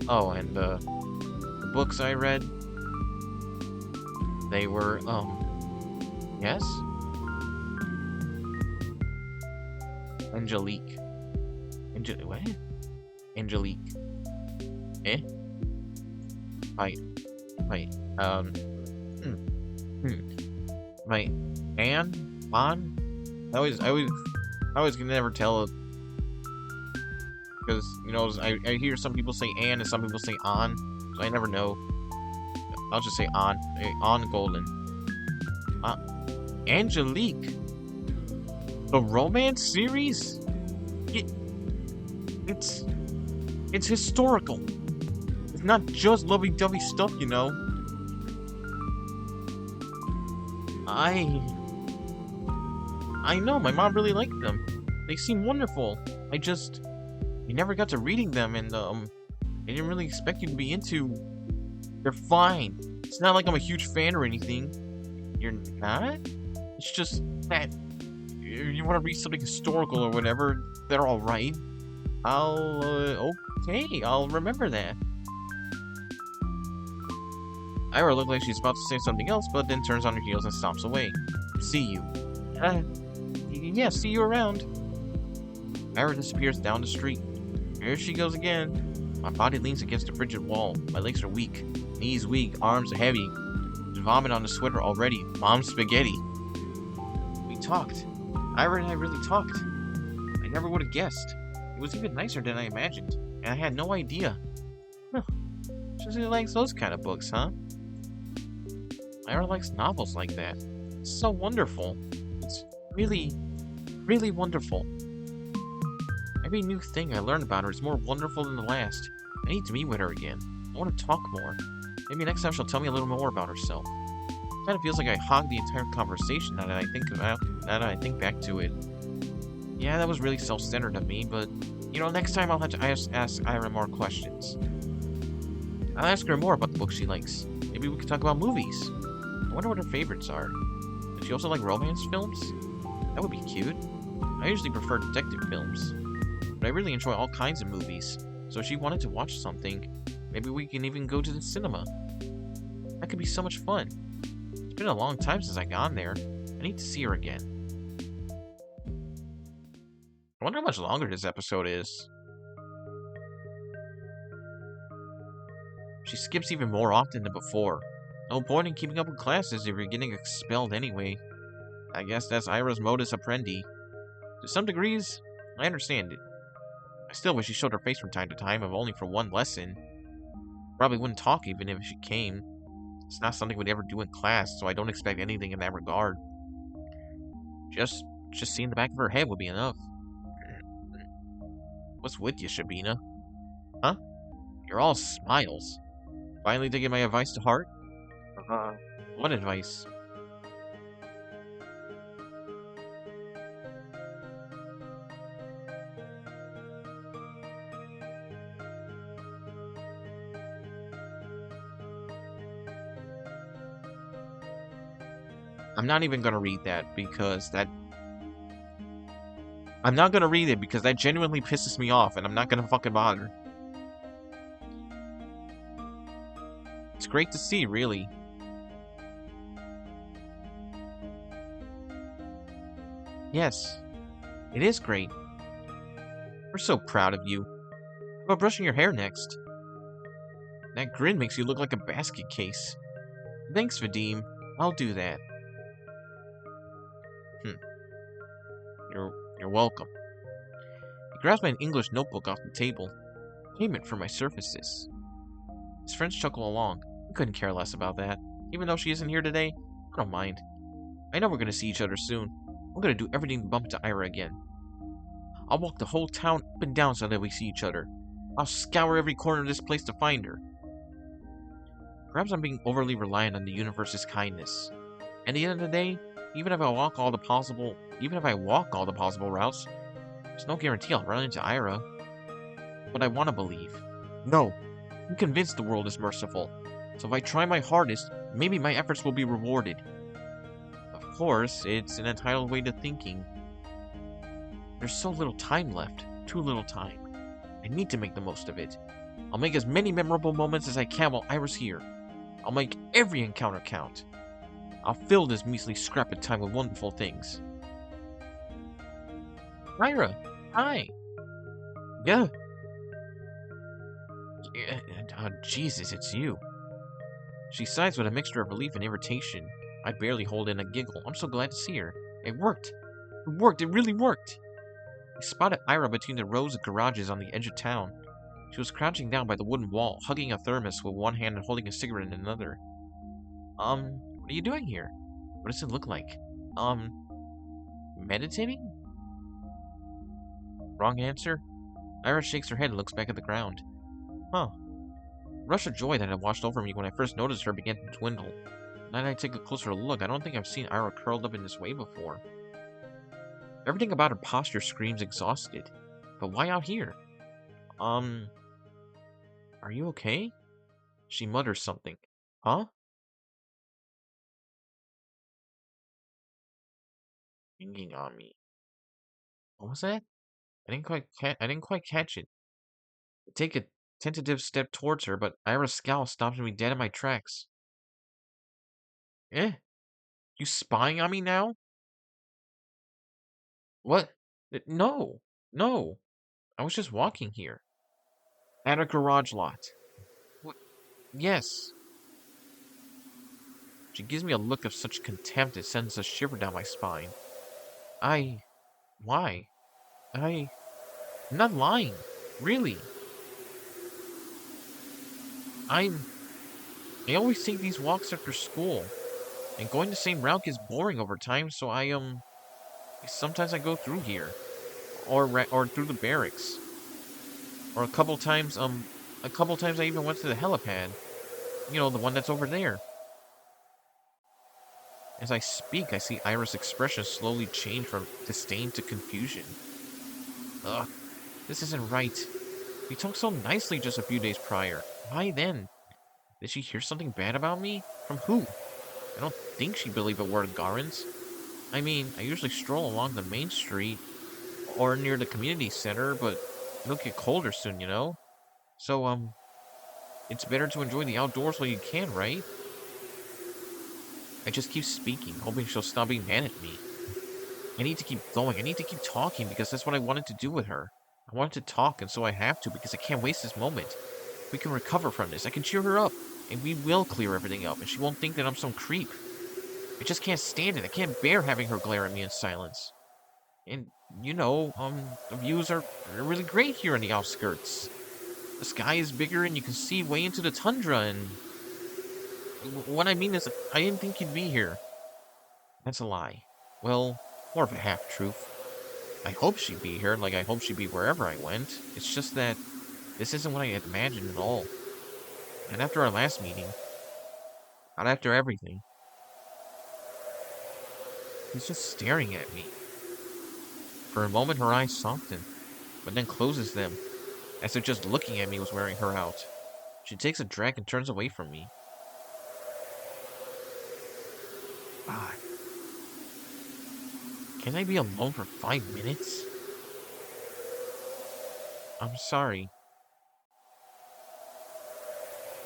Oh, and, the books I read, they were, yes? Angelique. What? Angelique. Eh? Wait, wait, Anne? On? I always can never tell, because, you know, I hear some people say Anne and some people say on, so I never know. I'll just say on. On Golden. Angelique? The romance series? It's historical. It's not just lovey-dovey stuff, you know. I know, my mom really liked them. They seem wonderful. We never got to reading them, and, I didn't really expect you to be into. They're fine. It's not like I'm a huge fan or anything. You're not? It's just that you want to read something historical or whatever, they're alright. Okay, I'll remember that. Ira looks like she's about to say something else, but then turns on her heels and stomps away. See you. Yeah, see you around. Ira disappears down the street. Here she goes again. My body leans against the frigid wall. My legs are weak. Knees weak, arms are heavy. There's vomit on the sweater already. Mom's spaghetti. We talked. Ira and I really talked. I never would have guessed. It was even nicer than I imagined. And I had no idea. Huh. She really likes those kind of books, huh? Ira likes novels like that. It's so wonderful. It's really, really wonderful. Every new thing I learn about her is more wonderful than the last. I need to meet with her again. I want to talk more. Maybe next time she'll tell me a little more about herself. It kind of feels like I hogged the entire conversation now that I think back to it. Yeah, that was really self-centered of me, but, you know, next time I'll have to ask Ira more questions. I'll ask her more about the books she likes. Maybe we could talk about movies. I wonder what her favorites are. Does she also like romance films? That would be cute. I usually prefer detective films, but I really enjoy all kinds of movies. So if she wanted to watch something, maybe we can even go to the cinema. That could be so much fun. It's been a long time since I've gone there. I need to see her again. I wonder how much longer this episode is. She skips even more often than before. No point in keeping up with classes if you're getting expelled anyway. I guess that's Ira's modus operandi. To some degrees, I understand it. I still wish she showed her face from time to time, if only for one lesson. Probably wouldn't talk even if she came. It's not something we'd ever do in class, so I don't expect anything in that regard. Just seeing the back of her head would be enough. What's with you, Shabina? Huh? You're all smiles. Finally taking my advice to heart? What advice? I'm not even gonna read that because that... I'm not gonna read it because that genuinely pisses me off, and I'm not gonna fucking bother. It's great to see, really. Yes, it is great. We're so proud of you. How about brushing your hair next? That grin makes you look like a basket case. Thanks, Vadim. I'll do that. You're welcome. He grabs my English notebook off the table. Payment for my services. His friends chuckle along. I couldn't care less about that. Even though she isn't here today, I don't mind. I know we're gonna see each other soon. I'm gonna do everything to bump into Ira again. I'll walk the whole town up and down so that we see each other. I'll scour every corner of this place to find her. Perhaps I'm being overly reliant on the universe's kindness. At the end of the day, even if I walk all the possible routes, there's no guarantee I'll run into Ira. But I want to believe. No, I'm convinced the world is merciful. So if I try my hardest, maybe my efforts will be rewarded. Of course, it's an entitled way to thinking. There's so little time left. Too little time. I need to make the most of it. I'll make as many memorable moments as I can while Ira's here. I'll make every encounter count. I'll fill this measly scrap of time with wonderful things. Ira, hi. Yeah. Jesus, it's you. She sighs with a mixture of relief and irritation. I barely hold in a giggle. I'm so glad to see her. It worked. It worked. It really worked. I spotted Ira between the rows of garages on the edge of town. She was crouching down by the wooden wall, hugging a thermos with one hand and holding a cigarette in another. What are you doing here? What does it look like? Meditating? Wrong answer? Ira shakes her head and looks back at the ground. Huh. The rush of joy that had washed over me when I first noticed her began to dwindle. Now that I take a closer look, I don't think I've seen Ira curled up in this way before. Everything about her posture screams exhausted. But why out here? Are you okay? She mutters something. Huh? Hanging on me. What was that? I didn't quite catch it. I take a tentative step towards her, but Ira's scowl stops me dead in my tracks. Eh? You spying on me now? What? No. No. I was just walking here. At a garage lot. What? Yes. She gives me a look of such contempt it sends a shiver down my spine. Why? I'm not lying. Really. I always take these walks after school. And going the same route gets boring over time, so sometimes I go through here. Or through the barracks. Or a couple times I even went to the helipad. You know, the one that's over there. As I speak, I see Ira's expression slowly change from disdain to confusion. Ugh, this isn't right. We talked so nicely just a few days prior. Why then? Did she hear something bad about me? From who? I don't think she'd believe a word of Garen's. I mean, I usually stroll along the main street or near the community center, but it'll get colder soon, you know? So, it's better to enjoy the outdoors while you can, right? I just keep speaking, hoping she'll stop being mad at me. I need to keep going. I need to keep talking because that's what I wanted to do with her. I wanted to talk, and so I have to because I can't waste this moment. We can recover from this. I can cheer her up, and we will clear everything up, and she won't think that I'm some creep. I just can't stand it. I can't bear having her glare at me in silence. And, you know, the views are really great here in the outskirts. The sky is bigger, and you can see way into the tundra, and... What I mean is, I didn't think you'd be here. That's a lie. Well, more of a half-truth. I hope she'd be here, like I hope she'd be wherever I went. It's just that this isn't what I had imagined at all. And after our last meeting, and after everything, she's just staring at me. For a moment, her eyes soften, but then closes them, as if just looking at me was wearing her out. She takes a drag and turns away from me. God, Can I be alone for 5 minutes? I'm sorry.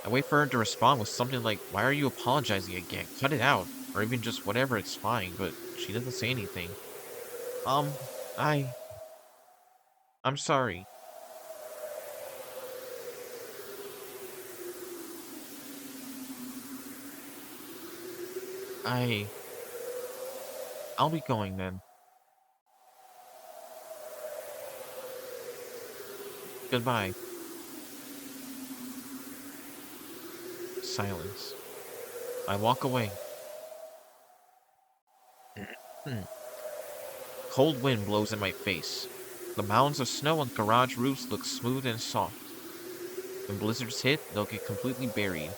I wait for her to respond with something like, why are you apologizing again? Cut it out. Or even just whatever, it's fine. But she doesn't say anything. Um, I... I'm sorry. I... I'll be going then. Goodbye. Silence. I walk away. Cold wind blows in my face. The mounds of snow on garage roofs look smooth and soft. When blizzards hit, they'll get completely buried.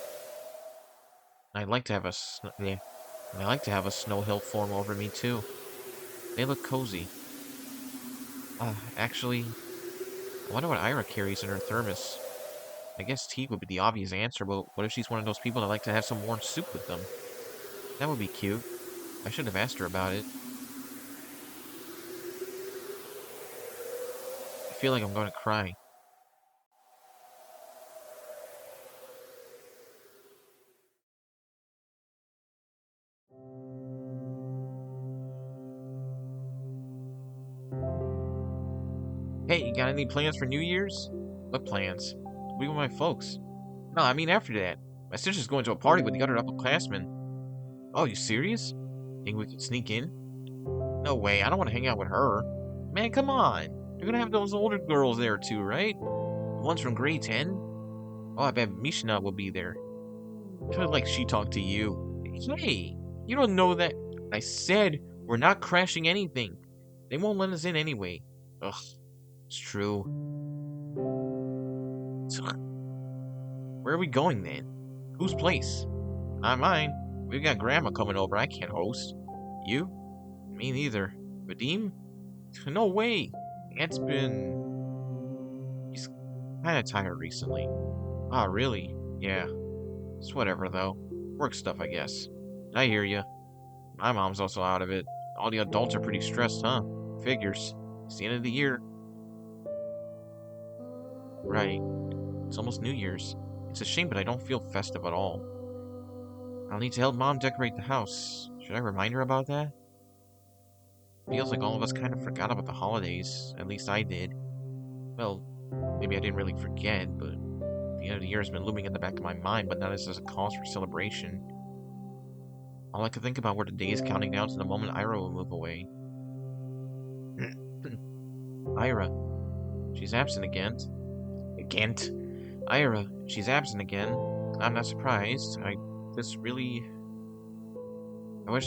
I'd like to have a yeah, I like to have a snow hill form over me too. They look cozy. Actually, I wonder what Ira carries in her thermos. I guess tea would be the obvious answer, but what if she's one of those people that like to have some warm soup with them? That would be cute. I should have asked her about it. I feel like I'm going to cry. Hey, you got any plans for New Year's? What plans? I'll be with my folks. No, I mean after that. My sister's going to a party with the other upperclassmen. Oh, you serious? Think we could sneak in? No way, I don't want to hang out with her. Man, come on. You're gonna have those older girls there too, right? The ones from grade 10? Oh, I bet Mishna will be there. Kind of like she talked to you. Hey, you don't know that. I said we're not crashing anything. They won't let us in anyway. Ugh, it's true. So, where are we going then? Whose place? Not mine. We've got Grandma coming over. I can't host. You? Me neither. Vadim? No way. Aunt's been... He's kind of tired recently. Ah, really? Yeah. It's whatever, though. Work stuff, I guess. I hear ya. My mom's also out of it. All the adults are pretty stressed, huh? Figures. It's the end of the year. Right. It's almost New Year's. It's a shame, but I don't feel festive at all. I'll need to help Mom decorate the house. Should I remind her about that? Feels like all of us kind of forgot about the holidays. At least I did. Well, maybe I didn't really forget, but the end of the year has been looming in the back of my mind, but not as a cause for celebration. All I could think about were the days counting down to the moment Ira will move away. Ira. She's absent again. Ira. She's absent again. I'm not surprised. I wish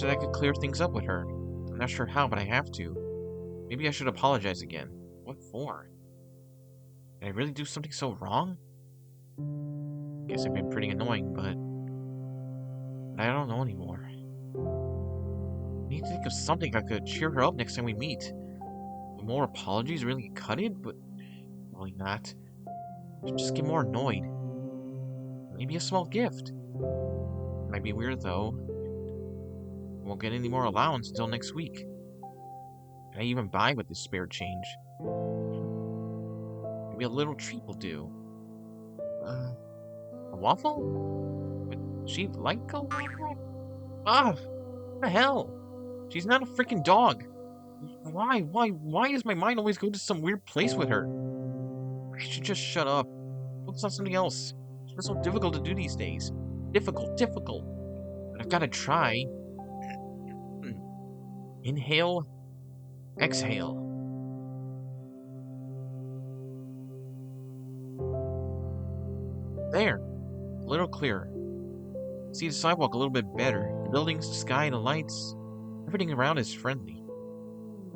that I could clear things up with her. I'm not sure how, but I have to. Maybe I should apologize again. What for? Did I really do something so wrong? Guess I've been pretty annoying, but I don't know anymore. I need to think of something that could cheer her up next time we meet. Will more apologies really cut it? But probably not. She'll just get more annoyed. Maybe a small gift. Might be weird though. Won't get any more allowance until next week. Can I even buy with this spare change? Maybe a little treat will do. A waffle? Would she like a waffle? Ah, what the hell? She's not a freaking dog. Why does my mind always go to some weird place with her? I should just shut up. Focus on something else. It's so difficult to do these days. Difficult. But I've got to try. Inhale, exhale. There, a little clearer. See the sidewalk a little bit better. The buildings, the sky, the lights. Everything around is friendly.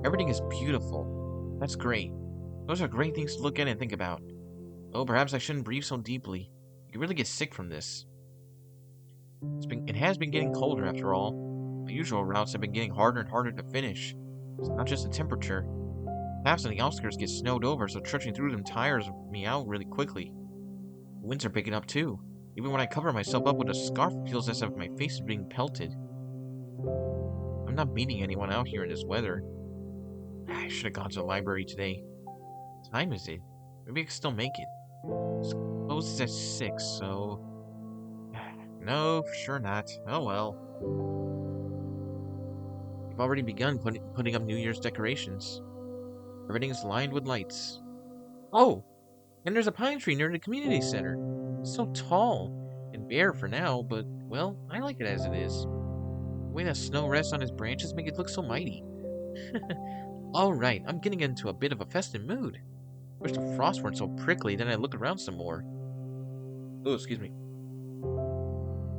Everything is beautiful. That's great. Those are great things to look at and think about. Oh, perhaps I shouldn't breathe so deeply. You can really get sick from this. It has been getting colder after all. My usual routes have been getting harder and harder to finish. It's not just the temperature. Paths on the outskirts get snowed over, so trudging through them tires me out really quickly. The winds are picking up too. Even when I cover myself up with a scarf, it feels as if my face is being pelted. I'm not meeting anyone out here in this weather. I should have gone to the library today. What time is it? Maybe I can still make it. It closes at 6, so... No, sure not. Oh well. I've already begun putting up New Year's decorations. Everything's lined with lights. Oh! And there's a pine tree near the community center. It's so tall and bare for now, but, well, I like it as it is. The way that snow rests on its branches make it look so mighty. Alright, I'm getting into a bit of a festive mood. Wish the frost weren't so prickly, then I'd look around some more. Oh, excuse me.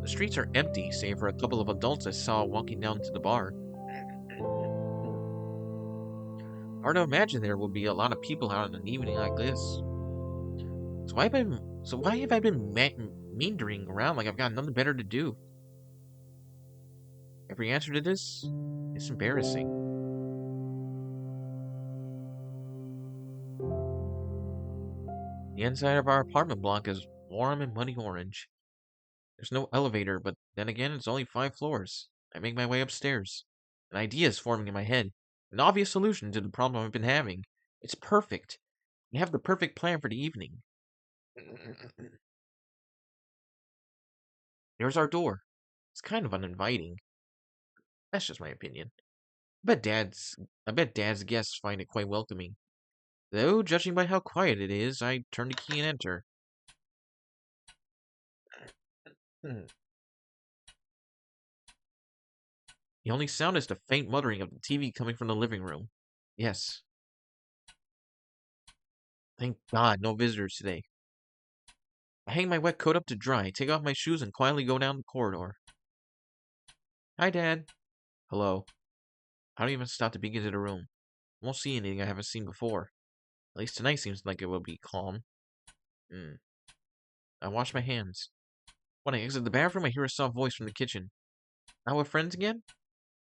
The streets are empty, save for a couple of adults I saw walking down to the bar. Hard to imagine there would be a lot of people out on an evening like this. So why have I been meandering around like I've got nothing better to do? Every answer to this is embarrassing. The inside of our apartment block is warm and muddy orange. There's no elevator, but then again, it's only 5 floors. I make my way upstairs. An idea is forming in my head. An obvious solution to the problem I've been having. It's perfect. I have the perfect plan for the evening. There's our door. It's kind of uninviting. That's just my opinion. I bet Dad's guests find it quite welcoming. Though, judging by how quiet it is, I turn the key and enter. The only sound is the faint muttering of the TV coming from the living room. Yes. Thank God, no visitors today. I hang my wet coat up to dry, take off my shoes, and quietly go down the corridor. Hi, Dad. Hello. I don't even stop to peek into the room. I won't see anything I haven't seen before. At least tonight seems like it will be calm. I wash my hands. When I exit the bathroom, I hear a soft voice from the kitchen. Now we're friends again?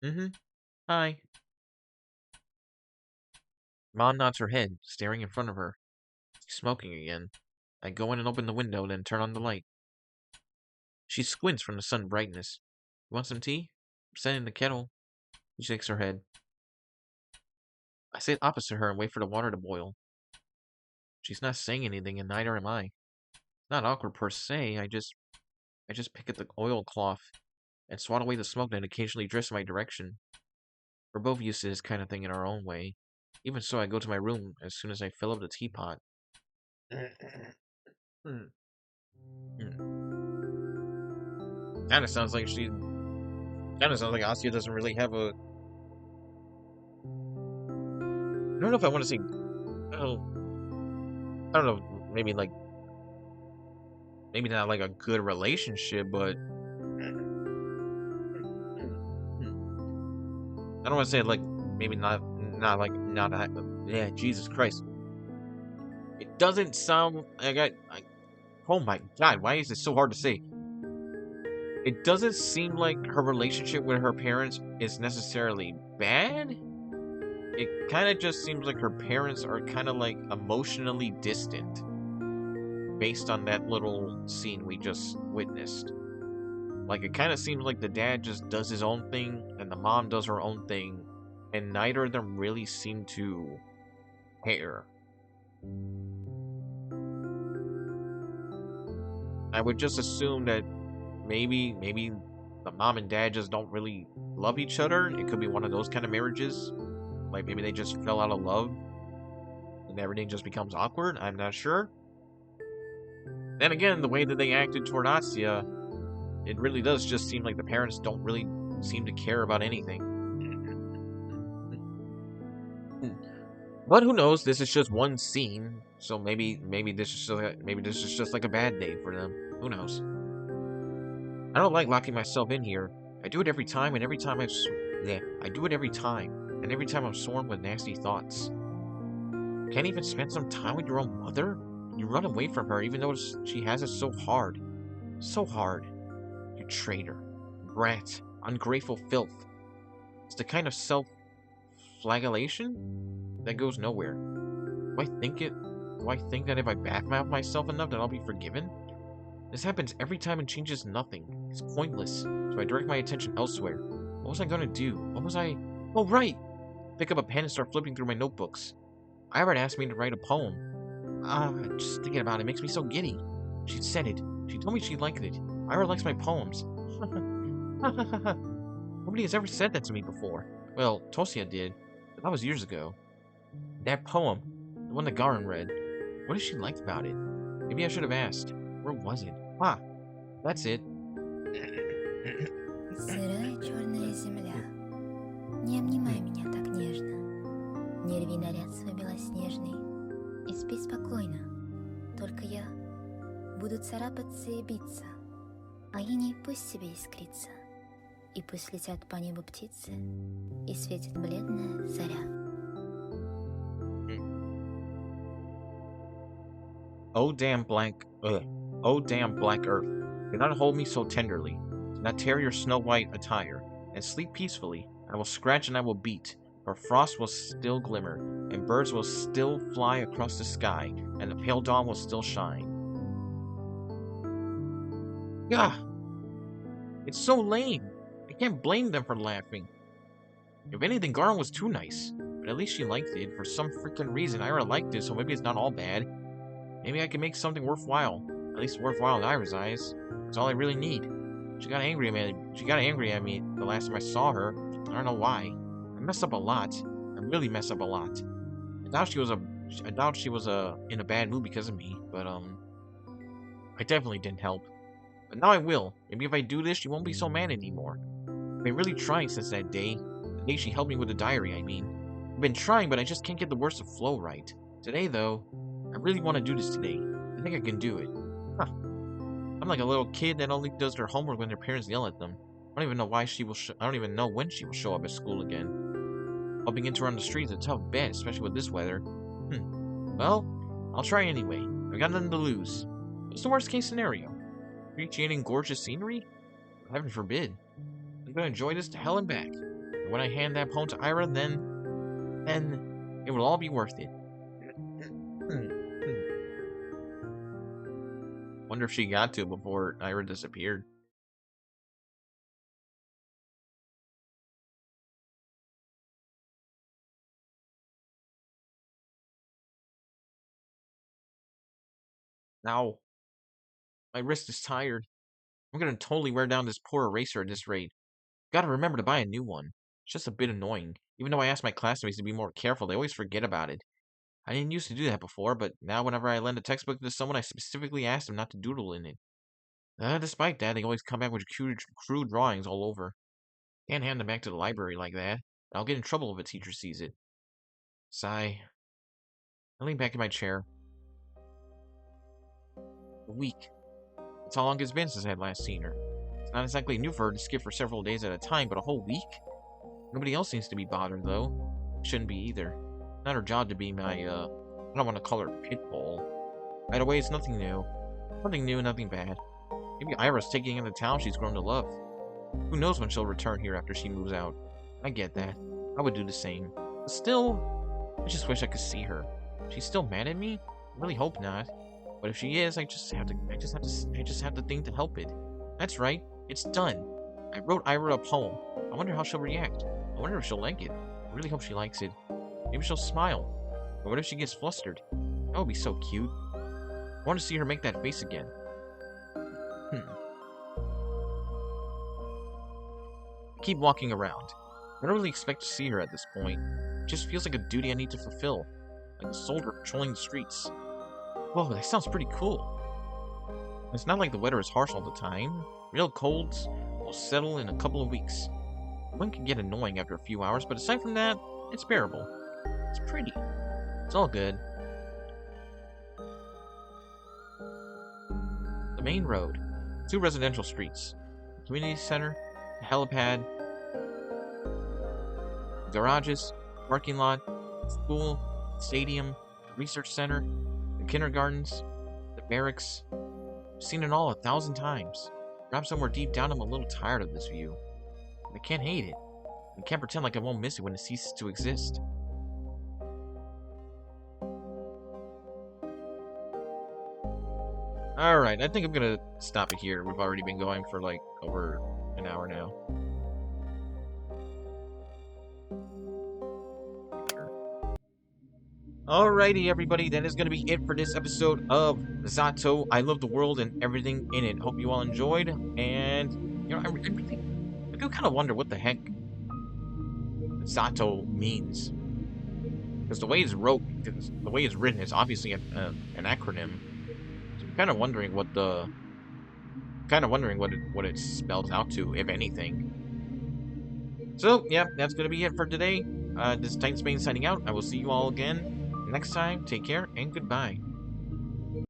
Mm-hmm. Hi. Mom nods her head, staring in front of her. She's smoking again. I go in and open the window, then turn on the light. She squints from the sun brightness. You want some tea? I'm setting the kettle. She shakes her head. I sit opposite her and wait for the water to boil. She's not saying anything, and neither am I. Not awkward per se, I just pick at the oilcloth and swat away the smoke that occasionally drifts in my direction. We're both used to this kind of thing in our own way. Even so, I go to my room as soon as I fill up the teapot. Kinda sounds like Asya doesn't really have a... I don't know if I want to say... I don't know, maybe not like a good relationship, but... I don't want to say like, maybe not yeah, Jesus Christ. It doesn't sound like oh my God, why is it so hard to say? It doesn't seem like her relationship with her parents is necessarily bad. It kind of just seems like her parents are kind of like emotionally distant based on that little scene we just witnessed. Like, it kind of seems like the dad just does his own thing and the mom does her own thing, and neither of them really seem to care. I would just assume that maybe the mom and dad just don't really love each other. It could be one of those kind of marriages. Like, maybe they just fell out of love and everything just becomes awkward. I'm not sure. Then again, the way that they acted toward Asya, it really does just seem like the parents don't really seem to care about anything. But who knows? This is just one scene, so maybe this is just like a bad day for them. Who knows? I don't like locking myself in here. I do it every time, and every time I'm swarmed with nasty thoughts. Can't even spend some time with your own mother? You run away from her, even though she has it so hard. So hard. You traitor, brat, ungrateful filth. It's the kind of self-flagellation that goes nowhere. Do I think that if I badmouth myself enough that I'll be forgiven? This happens every time and changes nothing. It's pointless, so I direct my attention elsewhere. What was I gonna do? Oh, right! pick up a pen and start flipping through my notebooks. Ira asked me to write a poem. Just thinking about it makes me so giddy. She said it. She told me she liked it. Ira likes my poems. Nobody has ever said that to me before. Well, Tosia did, but that was years ago. That poem, the one that Garin read, what did she like about it? Maybe I should have asked. Where was it? Ah, that's it. Сырая черная земля, не обнимай меня так нежно, не рви наряд свой белоснежный и спи спокойно. Только я буду царапаться и биться, а иней пусть себе искрится, и пусть летят по небу птицы, и светит бледная заря. Oh damn black earth, do not hold me so tenderly. Do not tear your snow white attire, and sleep peacefully. I will scratch and I will beat, for frost will still glimmer, and birds will still fly across the sky, and the pale dawn will still shine. Gah! It's so lame. I can't blame them for laughing. If anything, Garin was too nice, but at least she liked it. For some freaking reason, Ira liked it, so maybe it's not all bad. Maybe I can make something worthwhile. At least worthwhile in Ira's eyes. That's all I really need. She got angry at me the last time I saw her. I don't know why. I messed up a lot. I really messed up a lot. I doubt she was in a bad mood because of me, but I definitely didn't help. But now I will. Maybe if I do this, she won't be so mad anymore. I've been really trying since that day. The day she helped me with the diary, I mean. I've been trying, but I just can't get the words to flow right. Today, though, I really want to do this today. I think I can do it. Huh. I'm like a little kid that only does their homework when their parents yell at them. I don't even know why she will. I don't even know when she will show up at school again. Bumping into her on the street is a tough bet, especially with this weather. Well, I'll try anyway. I've got nothing to lose. What's the worst case scenario? Appreciating gorgeous scenery? Heaven forbid. I'm gonna enjoy this to hell and back. And when I hand that poem to Ira, then it will all be worth it. Wonder if she got to it before Ira disappeared. Now, my wrist is tired. I'm gonna totally wear down this poor eraser at this rate. Gotta remember to buy a new one. It's just a bit annoying. Even though I ask my classmates to be more careful, they always forget about it. I didn't used to do that before, but now whenever I lend a textbook to someone, I specifically ask them not to doodle in it. Despite that, they always come back with crude drawings all over. Can't hand them back to the library like that. I'll get in trouble if a teacher sees it. Sigh. I lean back in my chair. A week. That's how long it's been since I had last seen her. It's not exactly new for her to skip for several days at a time, but a whole week? Nobody else seems to be bothered, though. Shouldn't be either. Not her job to be my, I don't want to call her pit bull. Right away, it's nothing new. Nothing new, nothing bad. Maybe Ira's taking into town she's grown to love. Who knows when she'll return here after she moves out. I get that. I would do the same. But still, I just wish I could see her. She's still mad at me? I really hope not. But if she is, I just have to think to help it. That's right. It's done. I wrote Ira a poem. I wonder how she'll react. I wonder if she'll like it. I really hope she likes it. Maybe she'll smile. Or what if she gets flustered? That would be so cute. I want to see her make that face again. I keep walking around. I don't really expect to see her at this point. It just feels like a duty I need to fulfill. Like a soldier patrolling the streets. Whoa, that sounds pretty cool. It's not like the weather is harsh all the time. Real colds will settle in a couple of weeks. One can get annoying after a few hours, but aside from that, it's bearable. It's pretty. It's all good. The main road. 2 residential streets. The community center, the helipad, garages, parking lot, school, stadium, research center, the kindergartens, the barracks. I've seen it all 1,000 times. Perhaps somewhere deep down I'm a little tired of this view. But I can't hate it. I can't pretend like I won't miss it when it ceases to exist. Alright, I think I'm gonna stop it here. We've already been going for like over an hour now. Alrighty, everybody, that is going to be it for this episode of Z.A.T.O. I love the world and everything in it. Hope you all enjoyed, and, you know, I do kind of wonder what the heck Z.A.T.O. means. Because the way it's written is obviously an acronym. So I'm kind of wondering what it spells out to, if anything. So, yeah, that's going to be it for today. This is TitansBane signing out. I will see you all again next time. Take care and goodbye.